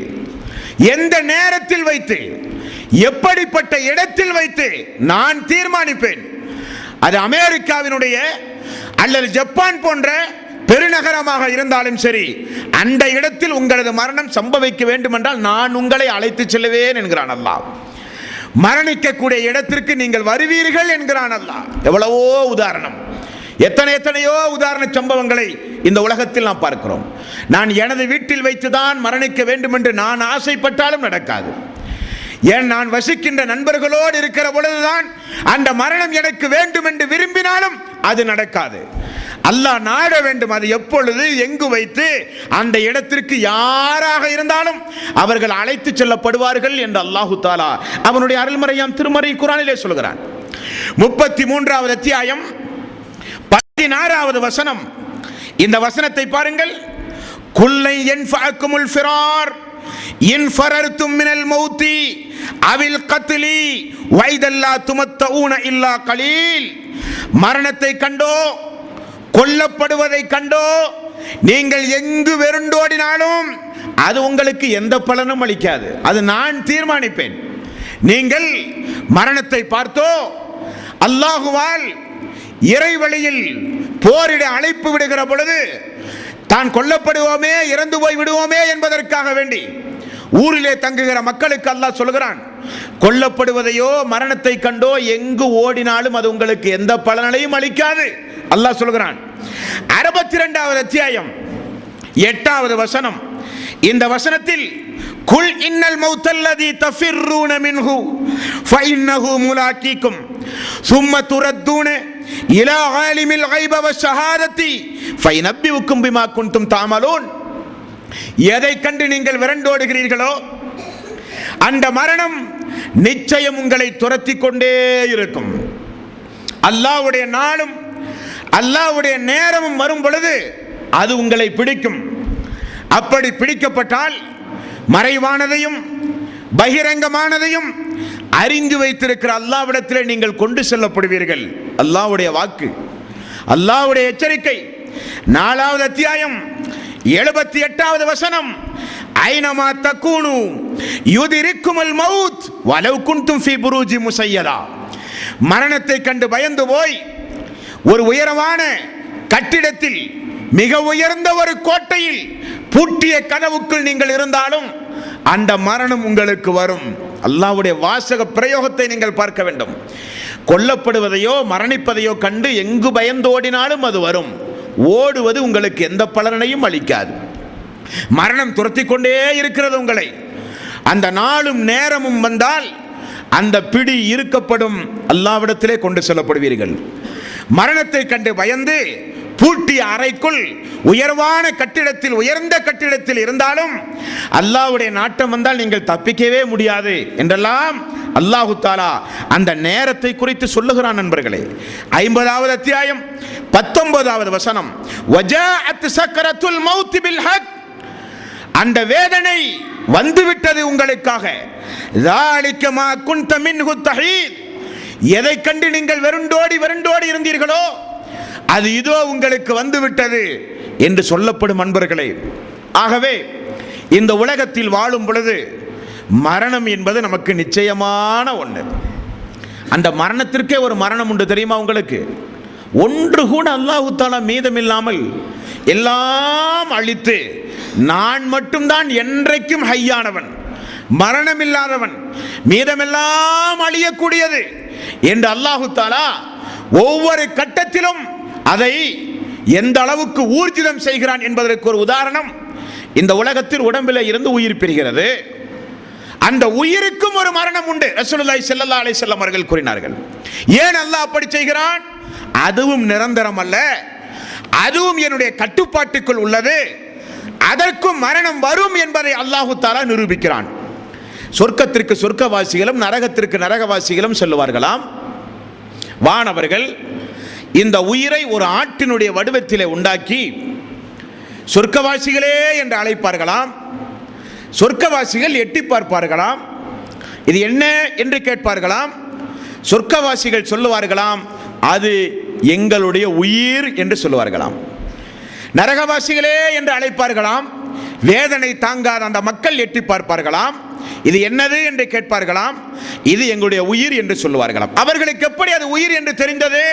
எந்த நேரத்தில் வைத்து, எப்படிப்பட்ட இடத்தில் வைத்து நான் தீர்மானிப்பேன். அது அமெரிக்காவினுடைய அல்லது ஜப்பான் போன்ற பெருநகரமாக இருந்தாலும் சரி, அந்த இடத்தில் உங்களது மரணம் சம்பவிக்க வேண்டும் என்றால் நான் உங்களை அழைத்து செல்லுவேன் என்கிறான் அல்லாஹ். மரணிக்கக்கூடிய இடத்திற்கு நீங்கள் வருவீர்கள் என்கிறான் அல்லாஹ். எவ்வளவோ உதாரணம், எத்தனையோ உதாரண சம்பவங்களை இந்த உலகத்தில் நாம் பார்க்கிறோம். நான் எனது வீட்டில் வைத்துதான் மரணிக்க வேண்டும் என்று நான் ஆசைப்பட்டாலும் நடக்காது. ஏன், நான் வசிக்கின்ற நண்பர்களோடு இருக்கிற பொழுதுதான் அந்த மரணம் எனக்கு வேண்டும் என்று விரும்பினாலும் அது நடக்காது. அல்லாஹ் நாட வேண்டும். அது எப்பொழுது, எங்கு வைத்து, அந்த இடத்திற்கு யாராக இருந்தாலும் அவர்கள் அழைத்து செல்லப்படுவார்கள் என்று அல்லாஹு தஆலா அவனுடைய அருள்மறையாம் திருமறை குர்ஆனிலே சொல்கிறான். 33வது அத்தியாயம் 16வது வசனம். இந்த வசனத்தை பாருங்கள். குல்லை யன்ஃபஅக்குமுல் ஃபிரார் இன் ஃபரர்தும் மினல் மௌத்தி அவில் கத்லி வைதல்லா துமத்தஊன இல்லா கலீல். மரணத்தை கண்டோ, கொல்லப்படுவதை கண்டோ நீங்கள் எங்கு வெருண்டோடினாலும் அது உங்களுக்கு எந்த பலனும் அளிக்காது. அது நான் தீர்மானிப்பேன். நீங்கள் மரணத்தை பார்த்தோ, அல்லாஹுவால் இறைவழியில் போரிட அழைப்பு விடுகிற பொழுது தான் கொல்லப்படுவோமே, இறந்து போய் விடுவோமே என்பதற்காக வேண்டி ஊரிலே தங்குகிற மக்களுக்கு அல்லாஹ் சொல்கிறான், கொல்லப்படுவதையோ மரணத்தை கண்டோ எங்கு ஓடினாலும் அது உங்களுக்கு எந்த பலனையும் அளிக்காது அல்லாஹ் சொல்கிறான். 62வது அத்தியாயம் 8வது வசனம். இந்த வசனத்தில் குல் இன்னல் மௌத்தல்லதி தஃபிர்ரூன மின்ஹு ஃபஇன்னஹு முலாக்கீக்கும் சும்ம துரத்தூன இலா ஆலிமில் கைப வஷ்ஷஹாதத்தி ஃபயனப்பியுக்கும் பிமா குன்தும் தஅமலூன். எதை கண்டு நீங்கள் விரண்டோடுகிறீர்களோ அந்த மரணம் நிச்சயம் உங்களை துரத்தி கொண்டே இருக்கும். அல்லாஹ்வுடைய நாளும் அல்லாஹ்வுடைய நேரமும் வரும் பொழுது அது உங்களை பிடிக்கும். அப்படி பிடிக்கப்பட்டால் மறைவானதையும் பகிரங்கமானதையும் அறிந்து வைத்திருக்கிற அல்லாஹ்விடத்திலே நீங்கள் கொண்டு செல்லப்படுவீர்கள். அல்லாஹ்வுடைய வாக்கு, அல்லாஹ்வுடைய எச்சரிக்கை. 4வது அத்தியாயம் 78வது வசனம். ஐனமா தக்கூனு யுதிரிக்குமுல் மௌத் வலவ் குன்தும் ஃபீ புரூஜி முஸய்யதா. மரணத்தை கண்டு பயந்து போய் ஒரு உயரமான கட்டிடத்தில், மிக உயர்ந்த ஒரு கோட்டையில் பூட்டிய கனவுக்குள் நீங்கள் இருந்தாலும் அந்த மரணம் உங்களுக்கு வரும். அல்லாஹ்வுடைய வாசக பிரயோகத்தை நீங்கள் பார்க்க வேண்டும். கொல்லப்படுவதையோ மரணிப்பதையோ கண்டு எங்கு பயந்தோடினாலும் அது வரும். ஓடுவது உங்களுக்கு எந்த பலனையும் அளிக்காது. மரணம் துரத்தி கொண்டே இருக்கிறது உங்களை. அந்த நாளும் நேரமும் வந்தால் அந்த பிடி இருக்கப்படும், அல்லாஹ்விடத்திலே கொண்டு செல்லப்படுவீர்கள். மரணத்தை கண்டு பயந்து பூட்டிய அறைக்குள் உயர்வான கட்டிடத்தில், உயர்ந்த கட்டிடத்தில் இருந்தாலும் அல்லாஹ்வுடைய நாட்டம் வந்தால் நீங்கள் தப்பிக்கவே முடியாது என்றெல்லாம் அல்லாஹு தஆலா அந்த நேரத்தை குறித்து சொல்லுகிறான். நண்பர்களே, 50வது அத்தியாயம் 19வது வசனம். வஜாஅத் சக்கரத்துல் மௌத் பில் ஹக். அந்த வேதனை வந்துவிட்டது உங்களுக்காக. ذَلِكَ مَا كُنْتَ مِنْهُ تَحِيدٌ. எதை கண்டு நீங்கள் வெருண்டோடி இருந்தீர்களோ அது இதோ உங்களுக்கு வந்துவிட்டது என்று சொல்லப்படும் அன்பர்களே. ஆகவே இந்த உலகத்தில் வாழும் பொழுது மரணம் என்பது நமக்கு நிச்சயமான ஒன்று. அந்த மரணத்திற்கே ஒரு மரணம் உண்டு தெரியுமா உங்களுக்கு? ஒன்று கூட அல்லாஹ் தஆலா மீதமில்லாமல் எல்லாம் அழித்து நான் மட்டும்தான் என்றைக்கும் ஹையானவன், மரணம் இல்லாதவன், மீதமெல்லாம் அழியக்கூடியது என்று அல்லாஹு தஆலா ஒவ்வொரு கட்டத்திலும் அதை எந்த அளவுக்கு ஊர்ஜிதம் செய்கிறான் என்பதற்கு ஒரு உதாரணம், இந்த உலகத்தில் உடம்பில் இருந்து உயிர் பெறுகிறது, அந்த உயிருக்கும் ஒரு மரணம் உண்டு. ரசூலுல்லாஹி ஸல்லல்லாஹு அலைஹி வஸல்லம் அவர்கள் கூறினார்கள். ஏன் அல்லாஹ் அப்படி செய்கிறான்? அதுவும் நிரந்தரம் அல்ல, அதுவும் என்னுடைய கட்டுப்பாட்டுக்குள் உள்ளது, அதற்கும் மரணம் வரும் என்பதை அல்லாஹு தஆலா நிரூபிக்கிறான். சொர்க்கத்திற்கு சொர்க்கவாசிகளும் நரகத்திற்கு நரகவாசிகளும் சொல்லுவார்களாம், வானவர்கள் இந்த உயிரை ஒரு ஆட்டினுடைய வடிவத்திலே உண்டாக்கி சொர்க்கவாசிகளே என்று அழைப்பார்களாம். சொர்க்கவாசிகள் எட்டி பார்ப்பார்களாம், இது என்ன என்று கேட்பார்களாம். சொர்க்கவாசிகள் சொல்லுவார்களாம், அது எங்களுடைய உயிர் என்று சொல்லுவார்களாம். நரகவாசிகளே என்று அழைப்பார்களாம். வேதனை தாங்காத அந்த மக்கள் எட்டி பார்ப்பார்களாம், இது என்னது என்று கேட்பார்களாம், இது எங்களுடைய உயிர் என்று சொல்லுவார்களாம். அவர்களுக்கு எப்படி அது உயிர் என்று தெரிந்தது?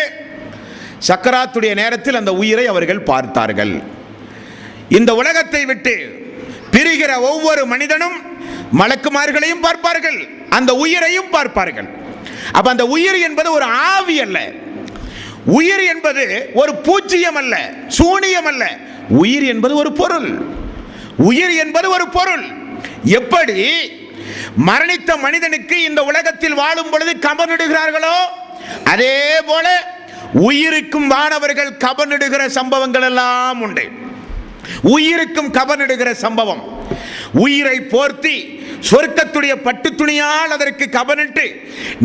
சக்கராத்துடைய நேரத்தில் அந்த உயிரை அவர்கள் பார்த்தார்கள். இந்த உலகத்தை விட்டு பிரிகிற ஒவ்வொரு மனிதனும் மலக்குமார்களையும் பார்ப்பார்கள், அந்த உயிரையும் பார்ப்பார்கள். அப்ப அந்த உயிர் என்பது ஒரு ஆவி அல்ல, உயிர் என்பது ஒரு பூச்சியம் அல்ல, சூனியம் அல்ல, உயிர் என்பது ஒரு பொருள். உயிர் என்பது ஒரு பொருள். எப்படி மரணித்த மனிதனுக்கு இந்த உலகத்தில் வாழும் பொழுது கபனிடுகிறார்களோ, அதே போல உயிருக்கும் வானவர்கள் கபனிடுகிற சம்பவங்கள் எல்லாம் உண்டு. உயிருக்கும் கபனிடுகிற சம்பவம், உயிரை போர்த்தி சொர்க்கத்துடைய பட்டு துணியால் அதற்கு கபனிட்டு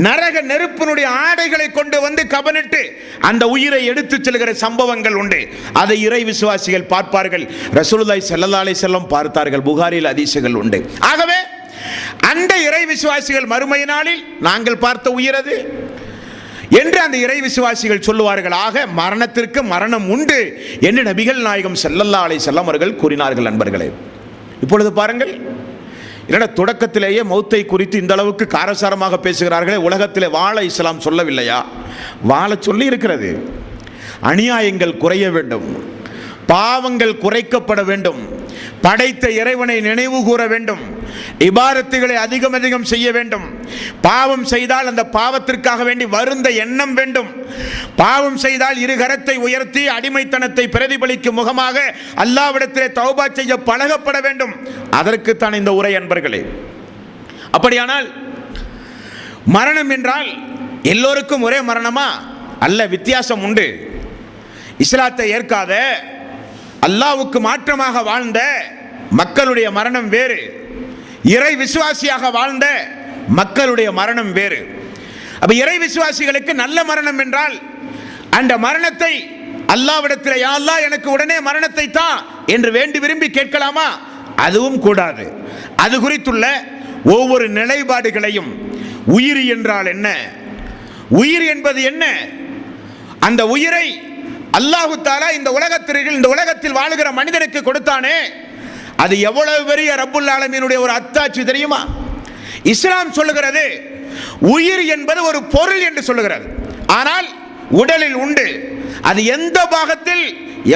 நரக நெருப்பினுடைய ஆடைகளை கொண்டு வந்து கபனிட்டு அந்த உயிரை எடுத்துச் செல்கிற சம்பவங்கள் உண்டு. அதை இறை விசுவாசிகள் பார்ப்பார்கள். ரசூலுல்லாஹி ஸல்லல்லாஹு அலைஹி வஸல்லம் பார்த்தார்கள். புகாரில் ஹதீசுகள் உண்டு. ஆகவே அந்த இறை விசுவாசிகள் மறுமை நாளில் நாங்கள் பார்த்த உயிர் அது என்று அந்த இறை விசுவாசிகள் சொல்லுவார்கள். ஆக மரணத்திற்கு மரணம் உண்டு என்று நபிகள் நாயகம் ஸல்லல்லாஹு அலைஹி வஸல்லம் அவர்கள் கூறினார்கள். நண்பர்களே, இப்பொழுது பாருங்கள், என்னடா தொடக்கத்திலேயே மௌத்தை குறித்து இந்த அளவுக்கு காரசாரமாக பேசுகிறார்களே, உலகத்திலே வாழ இஸ்லாம் சொல்லவில்லையா? வாழ சொல்லி இருக்கிறது. அநியாயங்கள் குறைய வேண்டும், பாவங்கள் குறைக்கப்பட வேண்டும், படைத்த இறைவனை நினைவு கூற வேண்டும், இபாதத்துகளை அதிகம் அதிகம் செய்ய வேண்டும், பாவம் செய்தால் அந்த பாவத்திற்காக வேண்டி வருந்த எண்ணம் வேண்டும், பாவம் செய்தால் இரு கரத்தை உயர்த்தி அடிமைத்தனத்தை பிரதிபலிக்கும் முகமாக அல்லாஹ்விடத்திலே தௌபா செய்ய பழகப்பட வேண்டும். அதற்குத்தான் இந்த உரை அன்பர்களே. அப்படியானால் மரணம் என்றால் எல்லோருக்கும் ஒரே மரணமா? அல்ல, வித்தியாசம் உண்டு. இஸ்லாத்தை ஏற்காத அல்லாஹ்வுக்கு மாற்றமாக வாழ்ந்த மக்களுடைய மரணம் வேறு, இறை விசுவாசியாக வாழ்ந்த மக்களுடைய மரணம் வேறு. அப்ப இறை விசுவாசிகளுக்கு நல்ல மரணம் என்றால் அந்த மரணத்தை அல்லாஹ்விடத்தில் யா அல்லாஹ் எனக்கு உடனே மரணத்தை தா என்று வேண்டி விரும்பி கேட்கலாமா? அதுவும் கூடாது. அது குறித்துள்ள ஒவ்வொரு நிலைப்பாடுகளையும், உயிர் என்றால் என்ன, உயிர் என்பது என்ன, அந்த உயிரை அல்லாஹு தஆலா இந்த உலகத்தில் வாழுகிற மனிதனுக்கு கொடுத்தானே, அது எவ்வளவு பெரிய ரப்புல் ஆலமீனுடைய ஒரு அத்தாட்சி தெரியுமா? இஸ்லாம் சொல்லுகிறது உயிர் என்பது ஒரு பொருள் என்று சொல்லுகிறது. ஆனால் உடலில் உண்டு, அது எந்த பாகத்தில்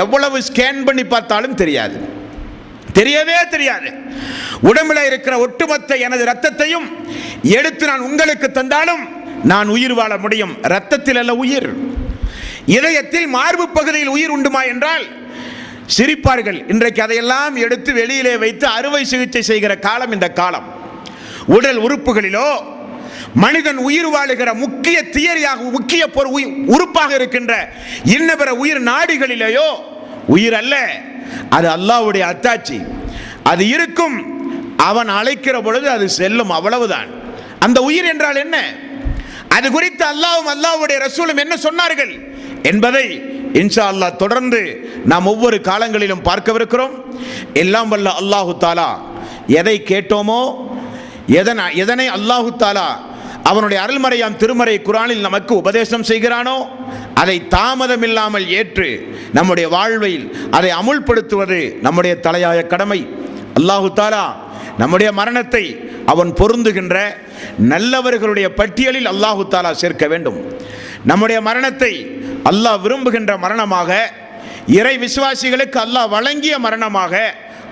எவ்வளவு ஸ்கேன் பண்ணி பார்த்தாலும் தெரியாது, தெரியவே தெரியாது. உடம்புல இருக்கிற ஒட்டுமொத்த எனது ரத்தத்தையும் எடுத்து நான் உங்களுக்கு தந்தாலும் நான் உயிர் வாழ முடியும். ரத்தத்தில் அல்ல உயிர். இதயத்தில் மார்பு பகுதியில் உயிர் உண்டுமா என்றால் சிரிப்பார்கள். இன்றைக்கு அதையெல்லாம் எடுத்து வெளியிலே வைத்து அறுவை சிகிச்சை செய்கிற காலம் இந்த காலம். உடல் உறுப்புகளிலோ மனிதன் உயிர் வாழுகிற முக்கிய தியரியாக, முக்கிய உறுப்பாக இருக்கின்ற இன்னபிற உயிர் நாடிகளிலேயோ உயிர் அல்ல, அது அல்லாஹ்வுடைய அத்தாட்சி. அது இருக்கும், அவன் அழைக்கிற பொழுது அது செல்லும், அவ்வளவுதான். அந்த உயிர் என்றால் என்ன, அது குறித்து அல்லாஹ்வும் அல்லாஹ்வுடைய ரசூலும் என்ன சொன்னார்கள் என்பதை இன்ஷா அல்லாஹ் தொடர்ந்து நாம் ஒவ்வொரு காலங்களிலும் பார்க்கவிருக்கிறோம். எல்லாம் வல்ல அல்லாஹு தாலா எதை கேட்டோமோ, எதனை அல்லாஹு தாலா அவனுடைய அருள்மறையாம் திருமறை குர்ஆனில் நமக்கு உபதேசம் செய்கிறானோ அதை தாமதமில்லாமல் ஏற்று நம்முடைய வாழ்வில் அதை அமுல்படுத்துவது நம்முடைய தலையாய கடமை. அல்லாஹு தாலா நம்முடைய மரணத்தை அவன் பொருந்துகின்ற நல்லவர்களுடைய பட்டியலில் அல்லாஹு தாலா சேர்க்க வேண்டும். நம்முடைய மரணத்தை அல்லாஹ் விரும்புகின்ற மரணமாக, இறை விசுவாசிகளுக்கு அல்லாஹ் வழங்கிய மரணமாக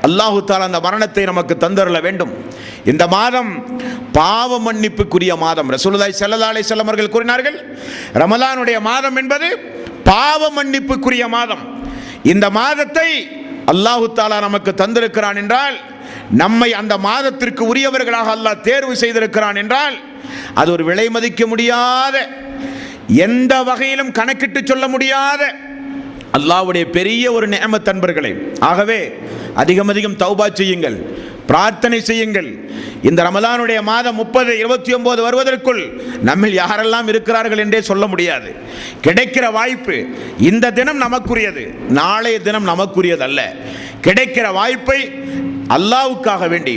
அல்லாஹு தாலா அந்த மரணத்தை நமக்கு தந்தருள வேண்டும். இந்த மாதம் பாவ மன்னிப்புக்குரிய மாதம். ரசூலுல்லாஹி ஸல்லல்லாஹு அலைஹி வஸல்லம் அவர்கள் கூறினார்கள், ரமலானுடைய மாதம் என்பது பாவ மன்னிப்புக்குரிய மாதம். இந்த மாதத்தை அல்லாஹு தஆலா நமக்கு தந்திருக்கிறான் என்றால், நம்மை அந்த மாதத்திற்கு உரியவர்களாக அல்லாஹ் தேர்வு செய்திருக்கிறான் என்றால், அது ஒரு விலை மதிக்க முடியாத, எந்த வகையிலும் கணக்கிட்டு சொல்ல முடியாத அல்லாஹ்வுடைய பெரிய ஒரு நிஅமத் அன்பர்களே. ஆகவே அதிகம் அதிகம் தௌபா செய்யுங்கள், பிரார்த்தனை செய்யுங்கள். இந்த ரமலானுடைய மாதம் 30, 29 வருவதற்குள் நம்மில் யாரெல்லாம் இருக்கிறார்கள் என்றே சொல்ல முடியாது. கிடைக்கிற வாய்ப்பு, இந்த தினம் நமக்குரியது, நாளைய தினம் நமக்குரியது அல்ல. கிடைக்கிற வாய்ப்பை அல்லாஹ்வுக்காக வேண்டி,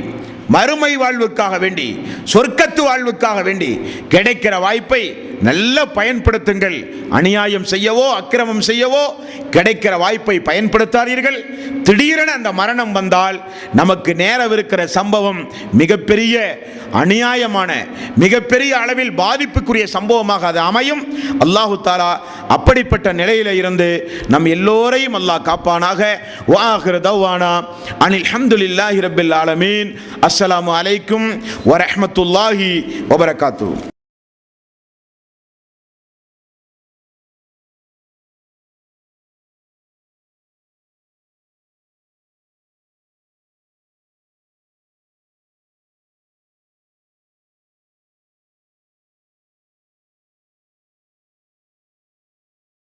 மறுமை வாழ்வுக்காக வேண்டி, சொர்க்கத்து வாழ்வுக்காக வேண்டி கிடைக்கிற வாய்ப்பை நல்ல பயன்படுத்துங்கள். அநியாயம் செய்யவோ அக்கிரமம் செய்யவோ கிடைக்கிற வாய்ப்பை பயன்படுத்தாதீர்கள். திடீரென அந்த மரணம் வந்தால் நமக்கு நேரவிருக்கிற சம்பவம் மிகப்பெரிய அநியாயமான, மிகப்பெரிய அளவில் பாதிப்புக்குரிய சம்பவமாக அது அமையும். அல்லாஹு தஆலா அப்படிப்பட்ட நிலையில இருந்து நம் எல்லோரையும் அல்லாஹ் காப்பானாக. வஆகிரு தஅவானா அனில் ஹம்துலில்லாஹி ரப்பில் ஆலமீன். அஸ்ஸலாமு அலைக்கும் வரஹ்மத்துல்லாஹி வபரகாத்துஹு.